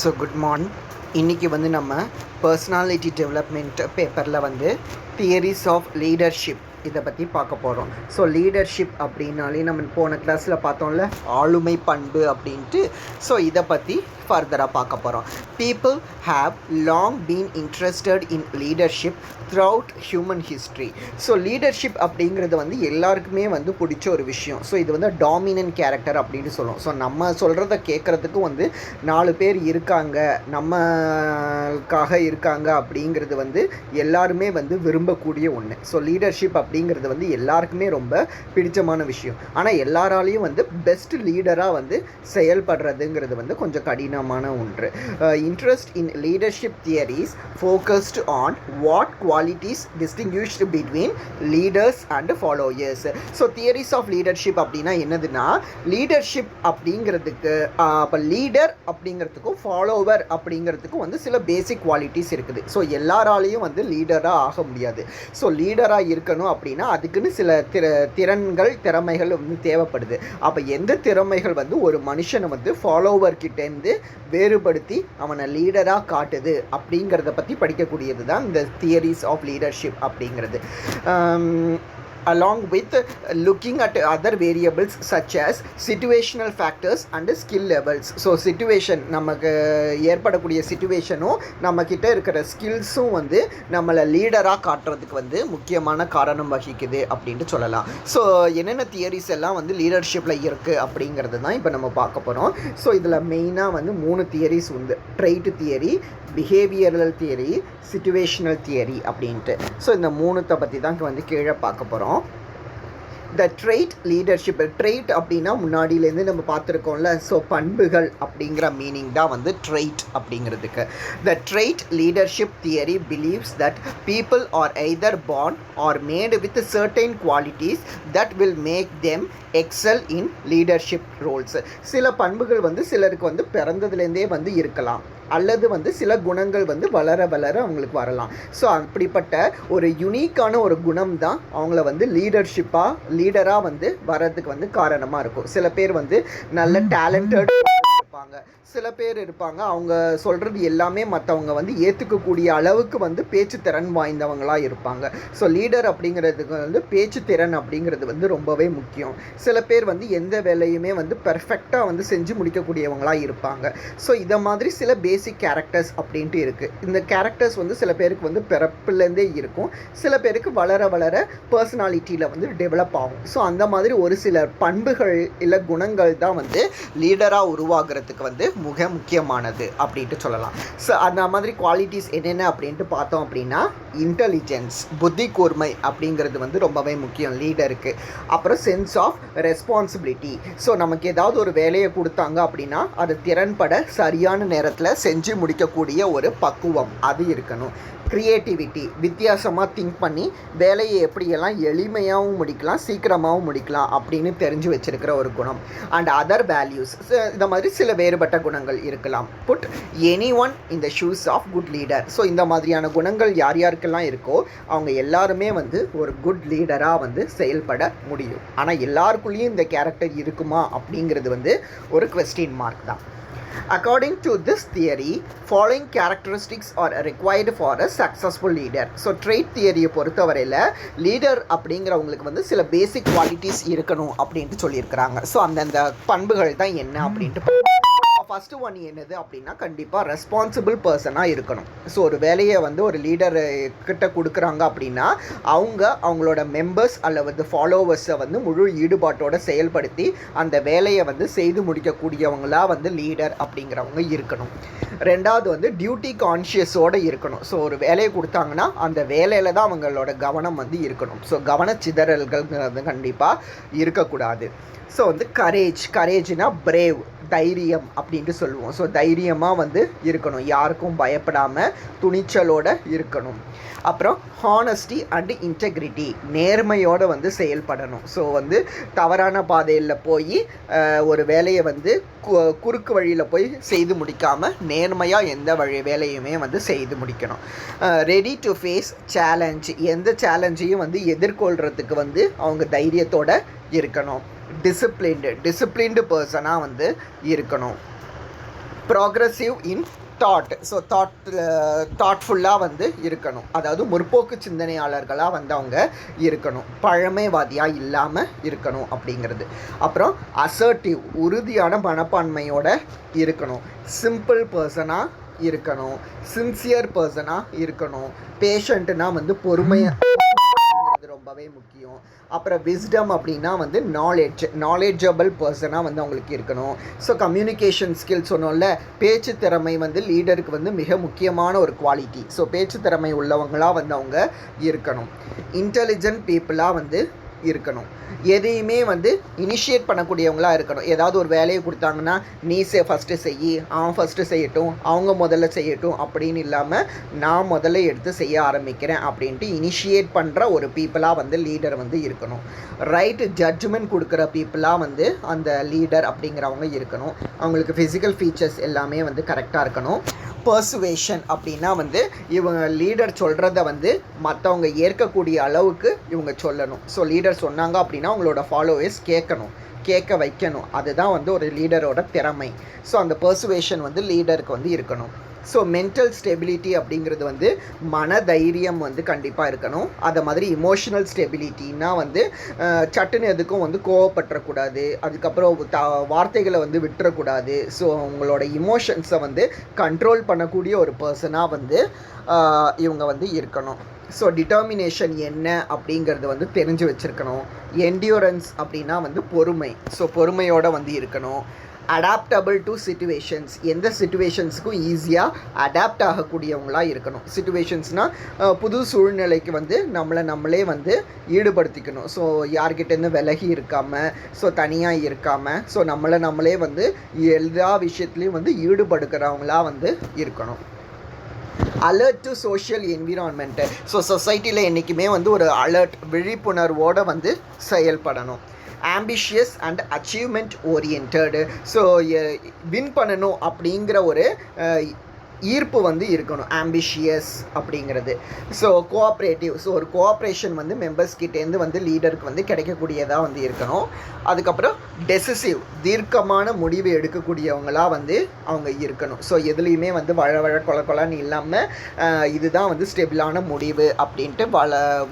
So good morning. இன்றைக்கி வந்து நம்ம பர்சனாலிட்டி டெவலப்மெண்ட் பேப்பரில் வந்து தியரிஸ் ஆஃப் லீடர்ஷிப் இதை பற்றி பார்க்க போகிறோம். ஸோ லீடர்ஷிப் அப்படின்னாலே நம்ம போன கிளாஸில் பார்த்தோம்ல ஆளுமை பண்பு அப்படின்ட்டு. ஸோ இதை பற்றி ஃபர்தராக பார்க்க போகிறோம். People have long been interested in leadership throughout human history. So leadership அப்படிங்கிறது வந்து எல்லாருக்குமே வந்து பிடிச்ச ஒரு விஷயம். ஸோ இது வந்து டாமினன்ட் கேரக்டர் அப்படின்னு சொல்லுவோம். ஸோ நம்ம சொல்கிறத கேட்குறதுக்கு வந்து 4 பேர் இருக்காங்க, நம்மக்காக இருக்காங்க அப்படிங்கிறது வந்து எல்லாருமே வந்து விரும்பக்கூடிய ஒன்று. ஸோ லீடர்ஷிப் அப்படிங்கிறது வந்து எல்லாருக்குமே ரொம்ப பிடிச்சமான விஷயம். ஆனால் எல்லாராலையும் வந்து பெஸ்ட் லீடராக வந்து செயல்படுறதுங்கிறது வந்து கொஞ்சம் கடினமான ஒன்று. Interest in leadership theories focused on what qualities distinguished between leaders and followers. So theories of leadership அப்படின்னா என்னதுன்னா, லீடர்ஷிப் அப்படிங்கிறதுக்கு அப்போ லீடர் அப்படிங்கிறதுக்கும் ஃபாலோவர் அப்படிங்கிறதுக்கும் வந்து சில பேசிக் குவாலிட்டிஸ் இருக்குது. ஸோ எல்லாராலையும் வந்து லீடராக ஆக முடியாது. ஸோ லீடராக இருக்கணும் அப்படின்னா அதுக்குன்னு சில திறமைகள் வந்து தேவைப்படுது. அப்போ எந்த திறமைகள் வந்து ஒரு மனுஷனை வந்து ஃபாலோவர்கிட்டேருந்து வேறுபடுத்தி அவனை லீடராக காட்டுது அப்படிங்கிறத பற்றி படிக்கக்கூடியது தான் இந்த தியரிஸ் of leadership அப்படிங்கிறது. Along with looking at other variables such as situational factors and skill levels. So situation, நமக்கு ஏற்படக்கூடிய சிச்சுவேஷனும் நம்மக்கிட்ட இருக்கிற ஸ்கில்ஸும் வந்து நம்மளை லீடராக காட்டுறதுக்கு வந்து முக்கியமான காரணம் வகிக்குது அப்படின்ட்டு சொல்லலாம். ஸோ என்னென்ன தியரிஸ் எல்லாம் வந்து லீடர்ஷிப்பில் இருக்குது அப்படிங்கிறது தான் இப்போ நம்ம பார்க்க போகிறோம். ஸோ இதில் மெயினாக வந்து 3 தியரிஸ் உண்டு. Trait theory, behavioural theory, situational theory அப்படின்ட்டு. ஸோ இந்த 3 பற்றி தான் வந்து கீழே பார்க்க போகிறோம். த ட்ரெய்ட் லீடர்ஷிப். ட்ரெய்ட் அப்படின்னா முன்னாடியிலேருந்து நம்ம பார்த்துருக்கோம்ல. ஸோ பண்புகள் அப்படிங்கிற மீனிங் தான் வந்து ட்ரெய்ட் அப்படிங்கிறதுக்கு. The trait leadership theory believes that people are either born or made with certain qualities that will make them excel in leadership roles. சில பண்புகள் வந்து சிலருக்கு வந்து பிறந்ததுலேருந்தே வந்து இருக்கலாம், அல்லது வந்து சில குணங்கள் வந்து வளர வளர அவங்களுக்கு வரலாம். ஸோ அப்படிப்பட்ட ஒரு யுனிக்கான ஒரு குணம் தான் அவங்கள வந்து லீடராக வந்து வர்றதுக்கு வந்து காரணமாக இருக்கும். சில பேர் வந்து நல்ல டேலண்டட் இருப்பாங்க, சில பேர் இருப்பாங்க அவங்க சொல்கிறது எல்லாமே மற்றவங்க வந்து ஏற்றுக்கக்கூடிய அளவுக்கு வந்து பேச்சு திறன் வாய்ந்தவங்களாக இருப்பாங்க. ஸோ லீடர் அப்படிங்கிறதுக்கு வந்து பேச்சு திறன் அப்படிங்கிறது வந்து ரொம்பவே முக்கியம். சில பேர் வந்து எந்த வேலையுமே வந்து பெர்ஃபெக்டாக வந்து செஞ்சு முடிக்கக்கூடியவங்களாக இருப்பாங்க. ஸோ இதை மாதிரி சில பேசிக் கேரக்டர்ஸ் அப்படின்ட்டு இருக்குது. இந்த கேரக்டர்ஸ் வந்து சில பேருக்கு வந்து பிறப்புலேருந்தே இருக்கும், சில பேருக்கு வளர வளர பர்சனாலிட்டியில் வந்து டெவலப் ஆகும். ஸோ அந்த மாதிரி ஒரு சில பண்புகள் இல்லை குணங்கள் தான் வந்து லீடராக உருவாகிறதுக்கு வந்து மிக முக்கியமானது அப்படின்ட்டு சொல்லலாம். ஸோ அந்த மாதிரி குவாலிட்டிஸ் என்னென்ன அப்படின்ட்டு பார்த்தோம் அப்படின்னா, இன்டெலிஜென்ஸ், புத்தி கூர்மை அப்படிங்கிறது வந்து ரொம்பவே முக்கியம் லீடருக்கு. அப்புறம் சென்ஸ் ஆஃப் ரெஸ்பான்சிபிலிட்டி. ஸோ நமக்கு ஏதாவது ஒரு வேலையை கொடுத்தாங்க அப்படின்னா அது திறன்பட சரியான நேரத்தில் செஞ்சு முடிக்கக்கூடிய ஒரு பக்குவம் அது இருக்கணும். க்ரியேட்டிவிட்டி, வித்தியாசமாக திங்க் பண்ணி வேலையை எப்படியெல்லாம் எளிமையாகவும் முடிக்கலாம், சீக்கிரமாகவும் முடிக்கலாம் அப்படின்னு தெரிஞ்சு வச்சுருக்கிற ஒரு குணம். அண்ட் அதர் வேல்யூஸ், இந்த மாதிரி சில வேறுபட்ட குணங்கள் இருக்கலாம். Put any one in the shoes of good leader. So இந்த மாதிரியான குணங்கள் யார் யாருக்கெல்லாம் இருக்கோ அவங்க எல்லாருமே வந்து ஒரு குட் லீடராக வந்து செயல்பட முடியும். ஆனால் எல்லாருக்குள்ளேயும் இந்த கேரக்டர் இருக்குமா அப்படிங்கிறது வந்து ஒரு குவெஸ்டின் மார்க் தான். According to this theory, following characteristics are required for a successful leader. So trait தியரியை பொறுத்தவரையில் லீடர் அப்படிங்கிறவங்களுக்கு வந்து சில பேசிக் குவாலிட்டிஸ் இருக்கணும் அப்படின்ட்டு சொல்லியிருக்கிறாங்க. ஸோ அந்தந்த பண்புகள் தான் என்ன அப்படின்ட்டு ஃபஸ்ட்டு ஒன் என்னது அப்படின்னா, கண்டிப்பாக ரெஸ்பான்சிபிள் பர்சனாக இருக்கணும். ஸோ ஒரு வேலையை வந்து ஒரு லீடர் கிட்ட கொடுக்குறாங்க அப்படின்னா அவங்களோட மெம்பர்ஸ் அல்லது ஃபாலோவர்ஸை வந்து முழு ஈடுபாட்டோடு செயல்படுத்தி அந்த வேலையை வந்து செய்து முடிக்கக்கூடியவங்களாக வந்து லீடர் அப்படிங்கிறவங்க இருக்கணும். ரெண்டாவது வந்து டியூட்டி கான்ஷியஸோடு இருக்கணும். ஸோ ஒரு வேலையை கொடுத்தாங்கன்னா அந்த வேலையில் தான் அவங்களோட கவனம் வந்து இருக்கணும். ஸோ கவனச்சிதறல்கள் கண்டிப்பாக இருக்கக்கூடாது. ஸோ வந்து கரேஜ்னா பிரேவ், தைரியம் அப்படின்ட்டு சொல்லுவோம். ஸோ தைரியமாக வந்து இருக்கணும், யாருக்கும் பயப்படாமல் துணிச்சலோடு இருக்கணும். அப்புறம் ஹானஸ்டி அண்ட் இன்டெகிரிட்டி, நேர்மையோடு வந்து செயல்படணும். ஸோ வந்து தவறான பாதையில் போய் ஒரு வேலையை வந்து குறுக்கு வழியில் போய் செய்து முடிக்காமல் நேர்மையாக எந்த வேலையுமே வந்து செய்து முடிக்கணும். ரெடி டு ஃபேஸ் சேலஞ்ச், எந்த சேலஞ்சையும் வந்து எதிர்கொள்கிறதுக்கு வந்து அவங்க தைரியத்தோடு இருக்கணும். டிசிப்ளின்டு பர்சனாக வந்து இருக்கணும். ப்ராக்ரஸிவ் இன் தாட். ஸோ தாட்ஃபுல்லாக வந்து இருக்கணும், அதாவது முற்போக்கு சிந்தனையாளர்களாக வந்து அவங்க இருக்கணும், பழமைவாதியாக இல்லாமல் இருக்கணும் அப்படிங்கிறது. அப்புறம் அசர்ட்டிவ், உறுதியான மனப்பான்மையோடு இருக்கணும், சிம்பிள் பர்சனாக இருக்கணும், சின்சியர் பர்சனாக இருக்கணும், பேஷண்ட்டுனா வந்து பொறுமையாக ரொம்பவே முக்கியம். அப்புறம் விஸ்டம் அப்படின்னா வந்து நாலேஜபிள் பர்சனாக வந்து அவங்களுக்கு இருக்கணும். ஸோ கம்யூனிகேஷன் ஸ்கில் சொன்னோம்ல, பேச்சு திறமை வந்து லீடருக்கு வந்து மிக முக்கியமான ஒரு குவாலிட்டி. ஸோ பேச்சு திறமை உள்ளவங்களாக வந்து அவங்க இருக்கணும். இன்டெலிஜென்ட் பீப்புளாக வந்து இருக்கணும், எதையுமே வந்து இனிஷியேட் பண்ணக்கூடியவங்களாக இருக்கணும். ஏதாவது ஒரு வேலையை கொடுத்தாங்கன்னா நீ ஃபஸ்ட்டு செய், அவன் ஃபஸ்ட்டு செய்யட்டும், அவங்க முதல்ல செய்யட்டும் அப்படின்னு இல்லாமல் நான் முதல்ல எடுத்து செய்ய ஆரம்பிக்கிறேன் அப்படின்ட்டு இனிஷியேட் பண்ணுற ஒரு பீப்புளாக வந்து லீடர் வந்து இருக்கணும். ரைட் ஜட்ஜ்மெண்ட் கொடுக்குற பீப்புளாக வந்து அந்த லீடர் அப்படிங்கிறவங்க இருக்கணும். அவங்களுக்கு ஃபிசிக்கல் ஃபீச்சர்ஸ் எல்லாமே வந்து கரெக்டாக இருக்கணும். பர்சுவேஷன் அப்படின்னா வந்து இவங்க லீடர் சொல்கிறத வந்து மற்றவங்க ஏற்கக்கூடிய அளவுக்கு இவங்க சொல்லணும். ஸோ லீடர் சொன்னாங்க அப்படின்னா அவங்களோட ஃபாலோவர்ஸ் கேட்க வைக்கணும். அதுதான் வந்து ஒரு லீடரோட திறமை. ஸோ அந்த பர்சுவேஷன் வந்து லீடருக்கு வந்து இருக்கணும். ஸோ மென்டல் ஸ்டெபிலிட்டி அப்படிங்கிறது வந்து மனதைரியம் வந்து கண்டிப்பாக இருக்கணும். அதை மாதிரி இமோஷனல் ஸ்டெபிலிட்டின்னா வந்து சட்டுன்னு எதுக்கும் வந்து கோவப்பட்டுறக்கூடாது, அதுக்கப்புறம் வார்த்தைகளை வந்து விட்டுறக்கூடாது. ஸோ உங்களோட இமோஷன்ஸை வந்து கண்ட்ரோல் பண்ணக்கூடிய ஒரு பர்சனாக வந்து இவங்க வந்து இருக்கணும். ஸோ டிட்டர்மினேஷன் என்ன அப்படிங்கிறது வந்து தெரிஞ்சு வச்சுருக்கணும். என்டியூரன்ஸ் அப்படின்னா வந்து பொறுமை. ஸோ பொறுமையோடு வந்து இருக்கணும். அடாப்டபிள் டு சிச்சுவேஷன்ஸ், எந்த சிச்சுவேஷன்ஸுக்கும் ஈஸியாக அடாப்ட் ஆகக்கூடியவங்களாக இருக்கணும். சிச்சுவேஷன்ஸ்னால் புது சூழ்நிலைக்கு வந்து நம்மளே வந்து ஈடுபடுத்திக்கணும். ஸோ யார்கிட்டேருந்து விலகி இருக்காமல், ஸோ தனியாக இருக்காமல், ஸோ நம்மளே வந்து எல்லா விஷயத்துலையும் வந்து ஈடுபடுக்கிறவங்களாக வந்து இருக்கணும். Alert to social environment. So சொசைட்டியில் என்றைக்குமே வந்து ஒரு அலர்ட், விழிப்புணர்வோடு வந்து செயல்படணும். Ambitious and achievement oriented. So win பண்ணணும் அப்படிங்கிற ஒரு ஈர்ப்பு வந்து இருக்கணும், ஆம்பிஷியஸ் அப்படிங்கிறது. So cooperative. ஸோ ஒரு கோஆப்ரேஷன் வந்து மெம்பர்ஸ்கிட்டேருந்து வந்து லீடருக்கு வந்து கிடைக்கக்கூடியதாக வந்து இருக்கணும். அதுக்கப்புறம் டெசிசிவ், தீர்க்கமான முடிவு எடுக்கக்கூடியவங்களாக வந்து அவங்க இருக்கணும். ஸோ எதுலேயுமே வந்து வழ கொலன்னு இல்லாமல் இதுதான் வந்து ஸ்டெபிளான முடிவு அப்படின்ட்டு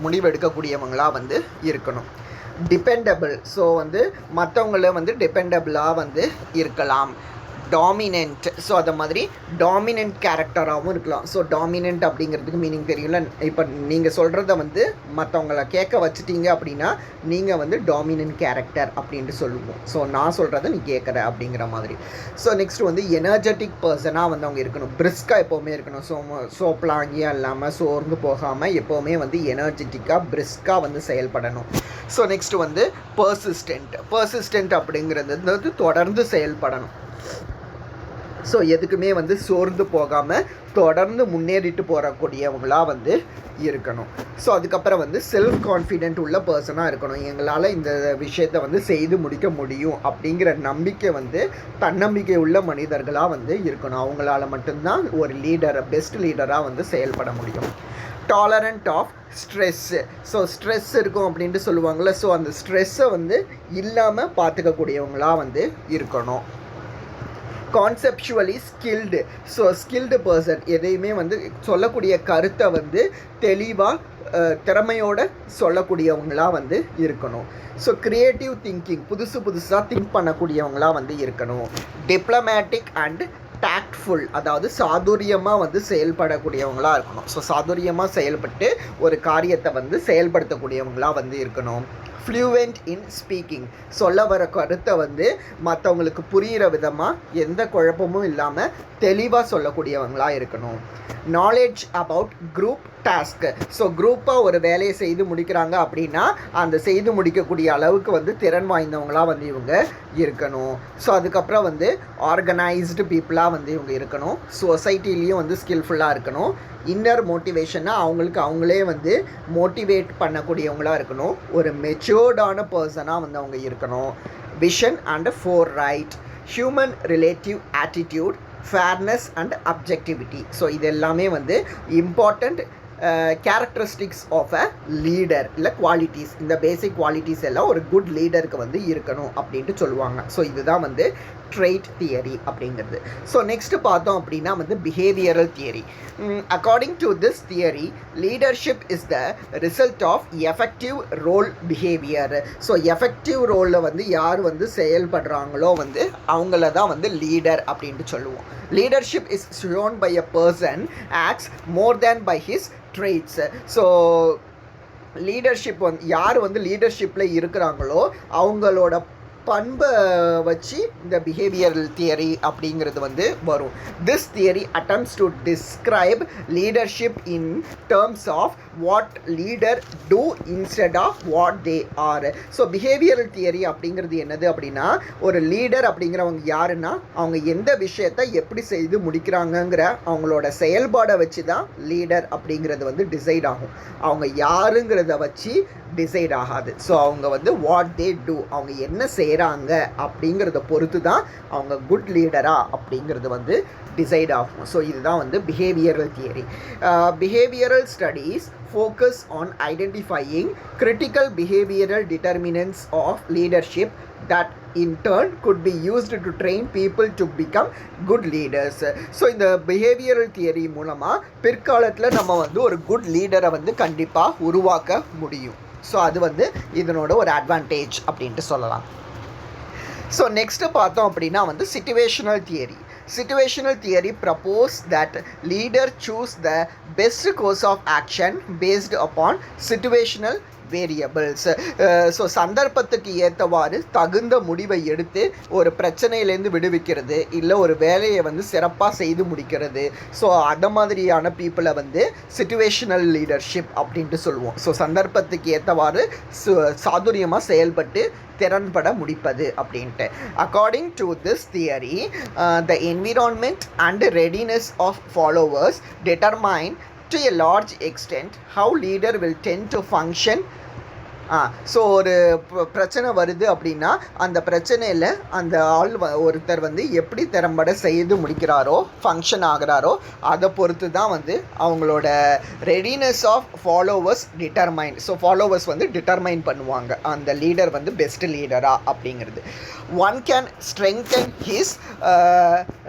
முடிவு எடுக்கக்கூடியவங்களாக வந்து இருக்கணும். டிபெண்டபிள். ஸோ வந்து மற்றவங்கள வந்து டிபெண்டபிளாக வந்து இருக்கலாம். டாமினன்ட். ஸோ அதை மாதிரி டாமினன்ட் கேரக்டராகவும் இருக்கலாம். ஸோ டாமினன்ட் அப்படிங்கிறதுக்கு மீனிங் தெரியல. இப்போ நீங்கள் சொல்கிறத வந்து மற்றவங்கள கேட்க வச்சுட்டீங்க அப்படின்னா நீங்கள் வந்து டாமினன்ட் கேரக்டர் அப்படின்ட்டு சொல்லுவோம். ஸோ நான் சொல்கிறத நீ கேட்குற அப்படிங்கிற மாதிரி. ஸோ நெக்ஸ்ட் வந்து எனர்ஜெட்டிக் பர்சனாக வந்து அவங்க இருக்கணும், பிரிஸ்காக எப்போவுமே இருக்கணும். சோப்லாங்கியாக இல்லாமல் சோர்ந்து போகாமல் எப்போவுமே வந்து எனர்ஜெட்டிக்காக பிரிஸ்காக வந்து செயல்படணும். ஸோ நெக்ஸ்ட் வந்து பர்சிஸ்டென்ட் அப்படிங்கிறது வந்து தொடர்ந்து செயல்படணும். ஸோ எதுக்குமே வந்து சோர்ந்து போகாமல் தொடர்ந்து முன்னேறிட்டு போகக்கூடியவங்களாக வந்து இருக்கணும். ஸோ அதுக்கப்புறம் வந்து செல்ஃப் கான்ஃபிடென்ட் உள்ள பர்சனாக இருக்கணும். எங்களால் இந்த விஷயத்தை வந்து செய்து முடிக்க முடியும் அப்படிங்கிற நம்பிக்கை வந்து தன்னம்பிக்கை உள்ள மனிதர்களாக வந்து இருக்கணும். அவங்களால மட்டும்தான் ஒரு லீடர், பெஸ்ட் லீடராக வந்து செயல்பட முடியும். Tolerant of stress. So stress இருக்கும் அப்படின்ட்டு சொல்லுவாங்கள்ல. ஸோ அந்த ஸ்ட்ரெஸ்ஸை வந்து இல்லாமல் பார்த்துக்கக்கூடியவங்களாக வந்து இருக்கணும். கான்செப்சுவலி ஸ்கில்டு. ஸோ ஸ்கில்டு பர்சன், எதையுமே வந்து சொல்லக்கூடிய கருத்தை வந்து தெளிவாக திறமையோடு சொல்லக்கூடியவங்களாக வந்து இருக்கணும். ஸோ க்ரியேட்டிவ் திங்கிங், புதுசாக திங்க் பண்ணக்கூடியவங்களாக வந்து இருக்கணும். டிப்ளமேட்டிக் அண்ட் டாக்ட்ஃபுல், அதாவது சாதுரியமாக வந்து செயல்படக்கூடியவங்களாக இருக்கணும். ஸோ சாதுரியமாக செயல்பட்டு ஒரு காரியத்தை வந்து செயல்படுத்தக்கூடியவங்களாக வந்து இருக்கணும். ஃப்ளூவெண்ட் இன் ஸ்பீக்கிங், சொல்ல வர கருத்தை வந்து மற்றவங்களுக்கு புரிகிற விதமாக எந்த குழப்பமும் இல்லாமல் தெளிவாக சொல்லக்கூடியவங்களாக இருக்கணும். Knowledge about group task. So குரூப்பாக ஒரு வேலையை செய்து முடிக்கிறாங்க அப்படின்னா அந்த செய்து முடிக்கக்கூடிய அளவுக்கு வந்து திறன் வாய்ந்தவங்களாக வந்து இவங்க இருக்கணும். ஸோ அதுக்கப்புறம் வந்து ஆர்கனைஸ்டு பீப்புளாக வந்து இவங்க இருக்கணும். சொசைட்டிலையும் வந்து ஸ்கில்ஃபுல்லாக இருக்கணும். இன்னர் மோட்டிவேஷனாக அவங்களே வந்து மோட்டிவேட் பண்ணக்கூடியவங்களாக இருக்கணும். ஒரு மெச்சூர்டான பர்சனாக வந்து அவங்க இருக்கணும். Vision and foresight, human relative attitude, fairness and objectivity. So இது எல்லாமே வந்து important characteristics of a leader, இல்லை குவாலிட்டிஸ். இந்த பேசிக் குவாலிட்டிஸ் எல்லாம் ஒரு குட் லீடருக்கு வந்து இருக்கணும் அப்படின்ட்டு சொல்லுவாங்க. ஸோ இதுதான் வந்து ட்ரெய்ட் தியரி அப்படிங்கிறது. ஸோ நெக்ஸ்ட்டு பார்த்தோம் அப்படின்னா வந்து behavioural theory. According to this theory leadership is the result of effective role behaviour. So effective ரோலில் வந்து யார் வந்து செயல்படுறாங்களோ வந்து அவங்கள தான் வந்து லீடர் அப்படின்ட்டு சொல்லுவோம். Leadership is shown by a person acts more than by his traits. So leadership வந்து யார் வந்து லீடர்ஷிப்பில் இருக்கிறாங்களோ அவங்களோட பண்பை வச்சு இந்த பிஹேவியரல் தியரி அப்படிங்கிறது வந்து வரும். This theory attempts to describe leadership in terms of what leader do instead of what they are. So behavioral theory அப்படிங்கிறது என்னது அப்படின்னா ஒரு லீடர் அப்படிங்கிறவங்க யாருன்னா அவங்க எந்த விஷயத்தை எப்படி செய்து முடிக்கிறாங்கங்கிற அவங்களோட செயல்பாடை வச்சு தான் லீடர் அப்படிங்கிறது வந்து டிசைட் ஆகும். அவங்க யாருங்கிறத வச்சு டிசைட் ஆகாது. ஸோ அவங்க வந்து வாட் தே டூ அவங்க என்ன செய்கிறாங்க அப்படிங்கிறத பொறுத்து தான் அவங்க குட் லீடரா அப்படிங்கிறது வந்து டிசைட் ஆகும். ஸோ இதுதான் வந்து behavioural theory. Behavioural studies focus on identifying critical behavioral determinants of leadership that in turn could be used to train people to become good leaders. So இந்த பிஹேவியரல் தியரி மூலமாக பிற்காலத்தில் நம்ம வந்து ஒரு குட் லீடரை வந்து கண்டிப்பாக உருவாக்க முடியும். ஸோ அது வந்து இதனோட ஒரு அட்வான்டேஜ் அப்படின்ட்டு சொல்லலாம். ஸோ நெக்ஸ்ட்டு பார்த்தோம் அப்படின்னா வந்து situational theory. Situational theory proposes that leader choose the best course of action based upon situational variables. So சந்தர்ப்பத்துக்கு ஏற்றவாறு தகுந்த முடிவை எடுத்து ஒரு பிரச்சனையிலேருந்து விடுவிக்கிறது இல்லை ஒரு வேலையை வந்து சிறப்பாக செய்து முடிக்கிறது. ஸோ அந்த மாதிரியான பீப்புளை வந்து சிச்சுவேஷனல் லீடர்ஷிப் அப்படின்ட்டு சொல்லுவோம். ஸோ சந்தர்ப்பத்துக்கு ஏற்றவாறு சாதுரியமாக செயல்பட்டு திறன்பட முடிப்பது அப்படின்ட்டு. According to this theory the environment and readiness of followers determine to a large extent how leader will tend to function. So ஒரு பிரச்சனை வருது அப்படின்னா அந்த பிரச்சனையில் அந்த ஆள் ஒருத்தர் வந்து எப்படி திறம்பட செய்து முடிக்கிறாரோ ஃபங்க்ஷன் ஆகிறாரோ அதை பொறுத்து தான் வந்து அவங்களோட readiness of followers determine. So followers வந்து டிட்டர்மைன் பண்ணுவாங்க அந்த லீடர் வந்து பெஸ்ட் லீடரா அப்படிங்கிறது. One can strengthen his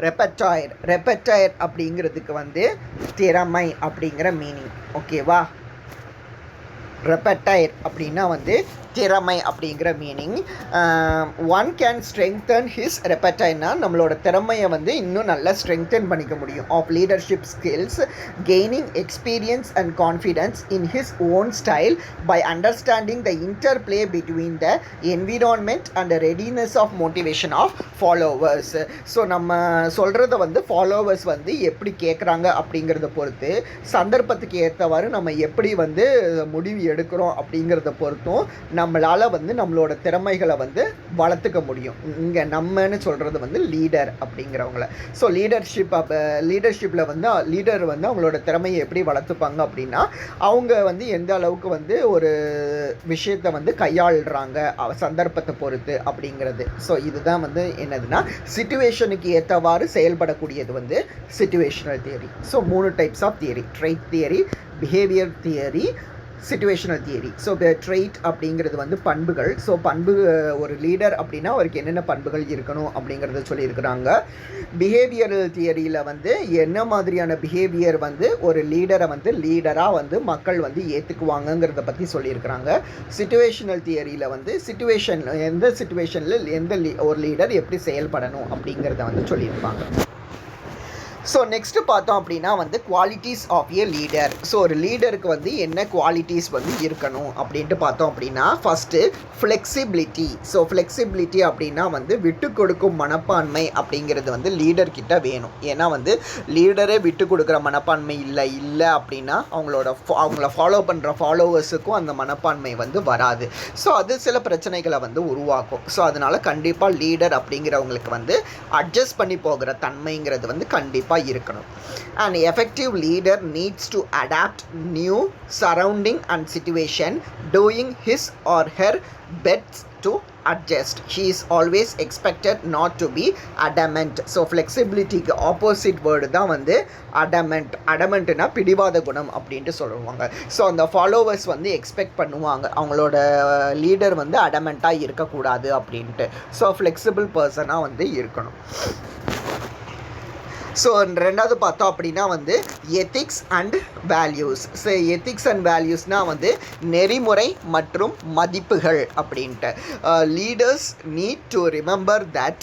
repertoire அப்படிங்கிறதுக்கு வந்து திறமை அப்படிங்கிற மீனிங். ஓகேவா? ரெப்பர்டைர் அப்படின்னா வந்து திறமை அப்படிங்கிற meaning. One can strengthen his ரெப்பர்டைர்னா நம்மளோட திறமையை வந்து இன்னும் நல்லா ஸ்ட்ரெங்தன் பண்ணிக்க முடியும். Of leadership skills gaining experience and confidence in his own style by understanding the interplay between the environment and readiness of motivation of followers. So நம்ம சொல்கிறத வந்து ஃபாலோவர்ஸ் வந்து எப்படி கேட்குறாங்க அப்படிங்கிறத பொறுத்து சந்தர்ப்பத்துக்கு ஏற்றவாறு நம்ம எப்படி வந்து முடிவு எடுக்கிறோம் அப்படிங்கிறத பொறுத்தும் நம்மளால் வந்து நம்மளோட திறமைகளை வந்து வளர்த்துக்க முடியும். இங்கே நம்மன்னு சொல்கிறது வந்து லீடர் அப்படிங்கிறவங்கள. ஸோ லீடர்ஷிப்பில் வந்து லீடர் வந்து அவங்களோட திறமையை எப்படி வளர்த்துப்பாங்க அப்படின்னா அவங்க வந்து எந்த அளவுக்கு வந்து ஒரு விஷயத்தை வந்து கையாளுறாங்க சந்தர்ப்பத்தை பொறுத்து அப்படிங்கிறது. ஸோ இதுதான் வந்து என்னதுன்னா சிச்சுவேஷனுக்கு ஏற்றவாறு செயல்படக்கூடியது வந்து situational theory. So 3 types of theory: trait theory, behavior theory, situational theory. So trait அப்படிங்கிறது வந்து பண்புகள். ஸோ ஒரு லீடர் அப்படின்னா அவருக்கு என்னென்ன பண்புகள் இருக்கணும் அப்படிங்கிறத சொல்லியிருக்கிறாங்க. பிஹேவியரல் தியரியில் வந்து என்ன மாதிரியான பிஹேவியர் வந்து ஒரு லீடரை வந்து லீடராக வந்து மக்கள் வந்து ஏற்றுக்குவாங்கங்கிறத பற்றி சொல்லியிருக்கிறாங்க. சிச்சுவேஷனல் தியரியில் வந்து எந்த சிச்சுவேஷனில் ஒரு லீடர் எப்படி செயல்படணும் அப்படிங்கிறத வந்து சொல்லியிருப்பாங்க. ஸோ நெக்ஸ்ட்டு பார்த்தோம் அப்படின்னா வந்து qualities of a leader. So ஒரு லீடருக்கு வந்து என்ன குவாலிட்டிஸ் வந்து இருக்கணும் அப்படின்ட்டு பார்த்தோம் அப்படின்னா ஃபஸ்ட்டு ஃப்ளெக்சிபிலிட்டி. ஸோ ஃப்ளெக்சிபிலிட்டி அப்படின்னா வந்து விட்டு கொடுக்கும் மனப்பான்மை அப்படிங்கிறது வந்து லீடர்கிட்ட வேணும். ஏன்னா வந்து லீடரே விட்டு கொடுக்குற மனப்பான்மை இல்லை அப்படின்னா அவங்கள ஃபாலோ பண்ணுற ஃபாலோவர்ஸுக்கும் அந்த மனப்பான்மை வந்து வராது. ஸோ அது சில பிரச்சனைகளை வந்து உருவாக்கும். ஸோ அதனால் கண்டிப்பாக லீடர் அப்படிங்கிறவங்களுக்கு வந்து அட்ஜஸ்ட் பண்ணி போகிற தன்மைங்கிறது வந்து கண்டிப்பாக இருக்கணும். An effective leader needs to adapt new surrounding and situation, doing his or her best to adjust. He is always expected not to be adamant. So ஃப்ளெக்சிபிலிட்டிக்கு ஆப்போசிட் வேர்டு தான் வந்து adamant. adamantனா பிடிவாத குணம் அப்படின்ட்டு சொல்லுவாங்க. ஸோ அந்த ஃபாலோவர்ஸ் வந்து expect பண்ணுவாங்க அவங்களோட லீடர் வந்து அடமெண்ட்டாக இருக்கக்கூடாது அப்படின்ட்டு. ஸோ ஃப்ளெக்சிபிள் பர்சனாக வந்து இருக்கணும். ஸோ ரெண்டாவது பார்த்தோம் அப்படின்னா வந்து ethics and values. So ethics and வேல்யூஸ்னால் வந்து நெறிமுறை மற்றும் மதிப்புகள் அப்படின்ட்டு. Leaders need to remember that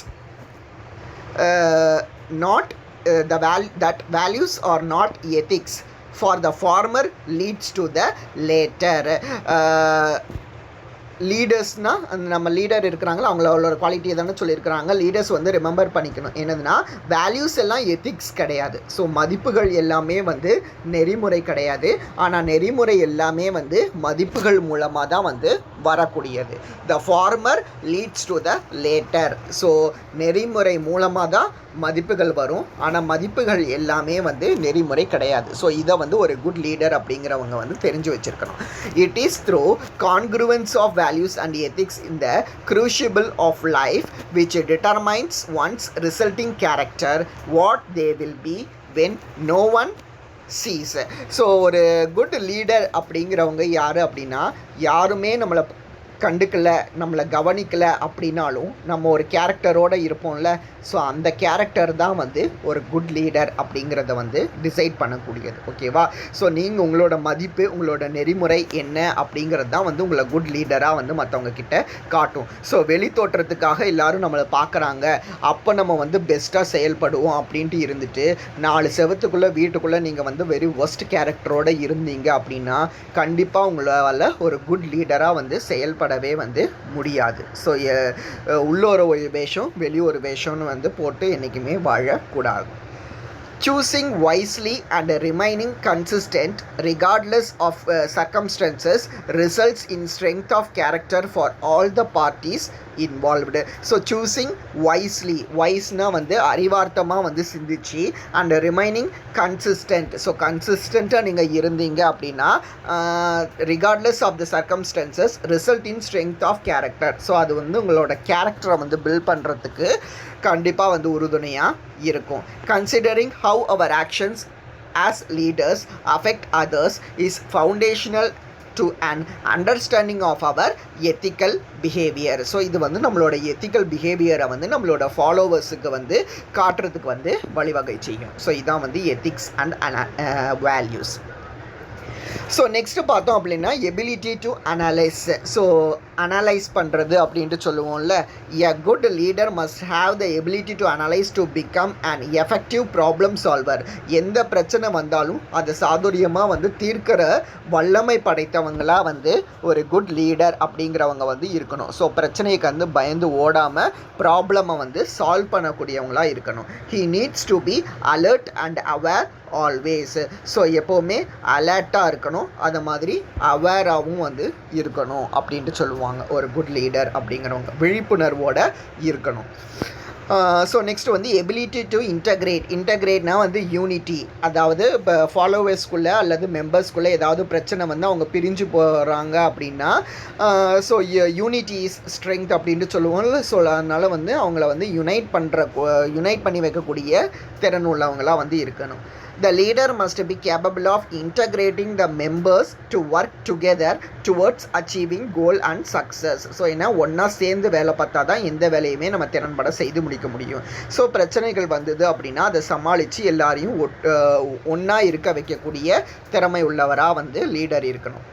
that values are not ethics for the former leads to the later. லீடர்ஸ்னால் நம்ம லீடர் இருக்கிறாங்களோ அவங்களோட குவாலிட்டியை தானே சொல்லியிருக்கிறாங்க. லீடர்ஸ் வந்து ரிமெம்பர் பண்ணிக்கணும் என்னதுன்னா வேல்யூஸ் எல்லாம் எத்திக்ஸ் கிடையாது. ஸோ மதிப்புகள் எல்லாமே வந்து நெறிமுறை கிடையாது. ஆனால் நெறிமுறை எல்லாமே வந்து மதிப்புகள் மூலமாக தான் வந்து வரக்கூடியது. The former leads to the latter. So நெறிமுறை மூலமாக தான் மதிப்புகள் வரும். ஆனால் மதிப்புகள் எல்லாமே வந்து நெறிமுறை கிடையாது. ஸோ இதை வந்து ஒரு குட் லீடர் அப்படிங்கிறவங்க வந்து தெரிஞ்சு வச்சுருக்கணும். It is through congruence of values and ethics in the crucible of life which determines one's resulting character, what they will be when no one sees. So ஒரு குட் லீடர் அப்படிங்கிறவங்க யார் அப்படின்னா யாருமே நம்மளை கண்டுக்கலை நம்மளை கவனிக்கலை அப்படின்னாலும் நம்ம ஒரு கேரக்டரோடு இருப்போம்ல. ஸோ அந்த கேரக்டர் தான் வந்து ஒரு குட் லீடர் அப்படிங்கிறத வந்து டிசைட் பண்ணக்கூடியது. ஓகேவா? ஸோ நீங்கள் உங்களோட மதிப்பு உங்களோட நெறிமுறை என்ன அப்படிங்கிறது தான் வந்து உங்களை குட் லீடராக வந்து மற்றவங்க கிட்ட காட்டும். ஸோ வெளி தோற்றத்துக்காக எல்லோரும் நம்மளை பார்க்குறாங்க அப்போ நம்ம வந்து பெஸ்ட்டாக செயல்படுவோம் அப்படின்ட்டு இருந்துட்டு 4 செவத்துக்குள்ளே வீட்டுக்குள்ளே நீங்கள் வந்து வெரி ஒஸ்ட் கேரக்டரோடு இருந்தீங்க அப்படின்னா கண்டிப்பாக உங்களால் ஒரு குட் லீடராக வந்து செயல்படவே வந்து முடியாது. ஸோ உள்ள ஒரு வேஷம் வெளியே ஒரு வேஷம்னு வந்து போட்டு என்றைக்குமே வாழக்கூடாது. Choosing wisely and remaining consistent regardless of circumstances results in strength of character for all the parties involved. So choosing wisely, வைஸ்னால் வந்து அறிவார்த்தமாக வந்து சிந்திச்சு அண்ட் ரிமைனிங் கன்சிஸ்டன்ட். ஸோ கன்சிஸ்டண்ட்டாக நீங்கள் இருந்தீங்க அப்படின்னா regardless of the circumstances result in strength of character. So அது வந்து உங்களோட கேரக்டரை வந்து பில்ட் பண்ணுறதுக்கு கண்டிப்பாக வந்து உறுதுணையாக இருக்கும். Considering how our actions as leaders affect others is foundational to an understanding of our ethical behavior. So இது வந்து நம்மளோட எத்திக்கல் பிஹேவியரை வந்து நம்மளோட ஃபாலோவர்ஸுக்கு வந்து காட்டுறதுக்கு வந்து வழிவகை செய்யும். ஸோ இதான் வந்து ethics and values. So next பார்த்தோம் அப்படின்னா ability to analyse. So analyse பண்ணுறது அப்படின்ட்டு சொல்லுவோம்ல. எ good leader must have the ability to analyse to become an effective problem solver. எந்த பிரச்சனை வந்தாலும் அதை சாதுரியமாக வந்து தீர்க்கிற வல்லமை படைத்தவங்களாக வந்து ஒரு குட் லீடர் அப்படிங்கிறவங்க வந்து இருக்கணும். ஸோ பிரச்சனைக்கு வந்து பயந்து ஓடாமல் ப்ராப்ளமை வந்து சால்வ் பண்ணக்கூடியவங்களாக இருக்கணும். He needs to be alert and aware always. So எப்போவுமே அலர்ட்டாக இருக்கணும், அது மாதிரி அவேராகவும் வந்து இருக்கணும் அப்படின்ட்டு சொல்லுவாங்க. ஒரு குட் லீடர் அப்படிங்கிறவங்க விழிப்புணர்வோடு இருக்கணும். ஸோ நெக்ஸ்ட் வந்து எபிலிட்டி டு இன்டகிரேட்னா வந்து யூனிட்டி. அதாவது இப்போ ஃபாலோவர்ஸ்குள்ளே அல்லது மெம்பர்ஸ்குள்ளே ஏதாவது பிரச்சனை வந்து அவங்க பிரிஞ்சு போகிறாங்க அப்படின்னா ஸோ யூனிட்டி இஸ் ஸ்ட்ரென்த் அப்படின்ட்டு சொல்லுவோம். ஸோ அதனால் வந்து அவங்கள வந்து யுனைட் பண்ணி வைக்கக்கூடிய திறன் உள்ளவங்களாக வந்து இருக்கணும். The leader must be capable of integrating the members to work together towards achieving goal and success. So ஏன்னா ஒன்றா சேர்ந்து வேலை பார்த்தா தான் எந்த வேலையுமே நம்ம திறன்பட செய்து முடிக்க முடியும். ஸோ பிரச்சனைகள் வந்தது அப்படின்னா அதை சமாளித்து எல்லாரையும் ஒன்றா இருக்க வைக்கக்கூடிய திறமை உள்ளவராக வந்து லீடர் இருக்கணும்.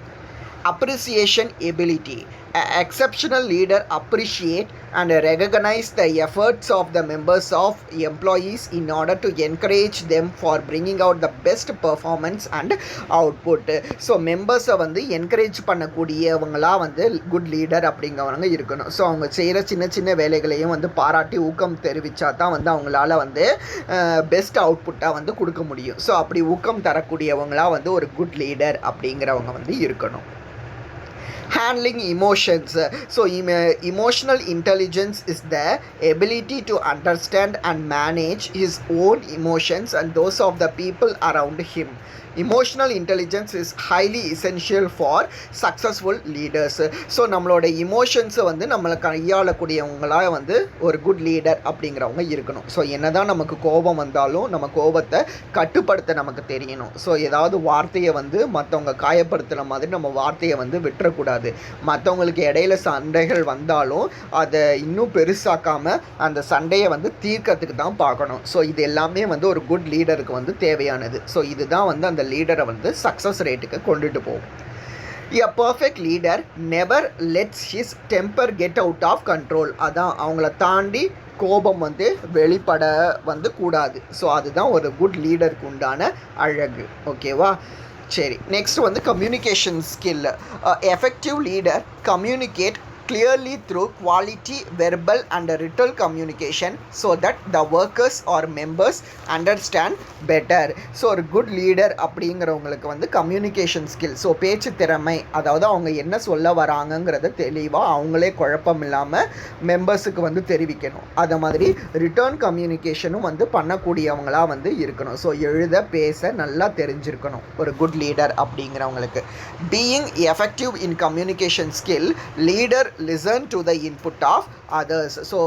Appreciation ability. An exceptional leader appreciate and recognize the efforts of the members of employees in order to encourage them for bringing out the best performance and output. So மெம்பர்ஸை வந்து என்கரேஜ் பண்ணக்கூடியவங்களாக வந்து good leader அப்படிங்கிறவங்க இருக்கணும். So அவங்க செய்கிற சின்ன சின்ன வேலைகளையும் வந்து பாராட்டி ஊக்கம் தெரிவித்தா தான் வந்து அவங்களால வந்து பெஸ்ட் அவுட்புட்டாக வந்து கொடுக்க முடியும். ஸோ அப்படி ஊக்கம் தரக்கூடியவங்களாக வந்து ஒரு குட் லீடர் அப்படிங்கிறவங்க வந்து இருக்கணும். Handling emotions. So emotional intelligence is the ability to understand and manage his own emotions and those of the people around him. Emotional intelligence is highly essential for successful leaders. So நம்மளோட இமோஷன்ஸை வந்து நம்மளை கையாளக்கூடியவங்களாக வந்து ஒரு good leader அப்படிங்கிறவங்க இருக்கணும். So என்ன தான் நமக்கு கோபம் வந்தாலும் நம்ம கோபத்தை கட்டுப்படுத்த நமக்கு தெரியணும். ஸோ ஏதாவது வார்த்தையை வந்து மற்றவங்க காயப்படுத்துகிற மாதிரி நம்ம வார்த்தையை வந்து விட்டுறக்கூடாது. மற்றவங்களுக்கு இடையில சண்டைகள் வந்தாலும் அதை இன்னும் பெருசாக்காமல் அந்த சண்டையை வந்து தீர்க்கறதுக்கு தான் பார்க்கணும். ஸோ இது எல்லாமே வந்து ஒரு குட் லீடருக்கு வந்து தேவையானது. ஸோ இதுதான் வந்து அந்த லீடரை வந்து சக்ஸஸ் ரேட்டுக்கு கொண்டுட்டு போகும். A perfect leader never lets his temper get out of control. அதான் அவங்கள தாண்டி கோபம் வந்து வெளிப்பட வந்து கூடாது. ஸோ அதுதான் ஒரு குட் லீடருக்கு உண்டான அழகு. ஓகேவா? சரி, நெக்ஸ்ட் வந்து communication skill. Effective leader communicate clearly through quality verbal and written communication so that the workers or members understand better. So ஒரு குட் லீடர் அப்படிங்கிறவங்களுக்கு வந்து கம்யூனிகேஷன் ஸ்கில், ஸோ பேச்சு திறமை, அதாவது அவங்க என்ன சொல்ல வராங்கங்கிறத தெளிவாக அவங்களே குழப்பம் இல்லாமல் மெம்பர்ஸுக்கு வந்து தெரிவிக்கணும். அதை மாதிரி ரிட்டர்ன் கம்யூனிகேஷனும் வந்து பண்ணக்கூடியவங்களாக வந்து இருக்கணும். ஸோ எழுத பேச நல்லா தெரிஞ்சிருக்கணும் ஒரு குட் லீடர் அப்படிங்கிறவங்களுக்கு. Being effective in communication skill, leader listen to the input of others. So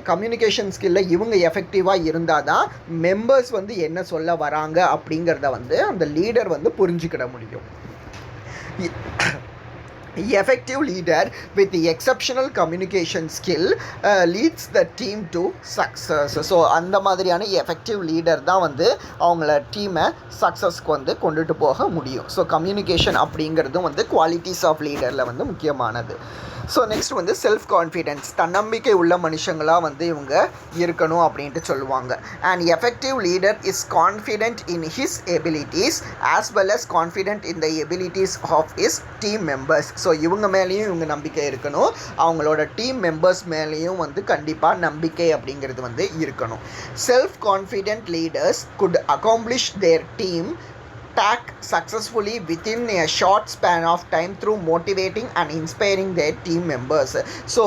communication ஸ்கில்லில் இவங்க எஃபெக்டிவாக இருந்தால் தான் மெம்பர்ஸ் வந்து என்ன சொல்ல வராங்க அப்படிங்கிறத வந்து அந்த லீடர் வந்து புரிஞ்சுக்கிட முடியும். Effective leader with the exceptional communication skill leads the team to success. So அந்த மாதிரியான எஃபெக்டிவ் லீடர் தான் வந்து அவங்கள டீமை சக்ஸஸ்க்கு வந்து கொண்டுட்டு போக முடியும். ஸோ கம்யூனிகேஷன் அப்படிங்கிறதும் வந்து குவாலிட்டிஸ் ஆஃப் லீடரில் வந்து முக்கியமானது. ஸோ நெக்ஸ்ட் வந்து செல்ஃப் கான்ஃபிடென்ஸ், தன்னம்பிக்கை உள்ள மனுஷங்களாக வந்து இவங்க இருக்கணும் அப்படின்ட்டு சொல்லுவாங்க. And effective leader is confident in his abilities as well as confident in the abilities of his team members. So இவங்க மேலேயும் இவங்க நம்பிக்கை இருக்கணும், அவங்களோட டீம் மெம்பர்ஸ் மேலேயும் வந்து கண்டிப்பாக நம்பிக்கை அப்படிங்கிறது வந்து இருக்கணும். Self confident leaders good accomplish there team task successfully within a short span of time through motivating and inspiring their team members. So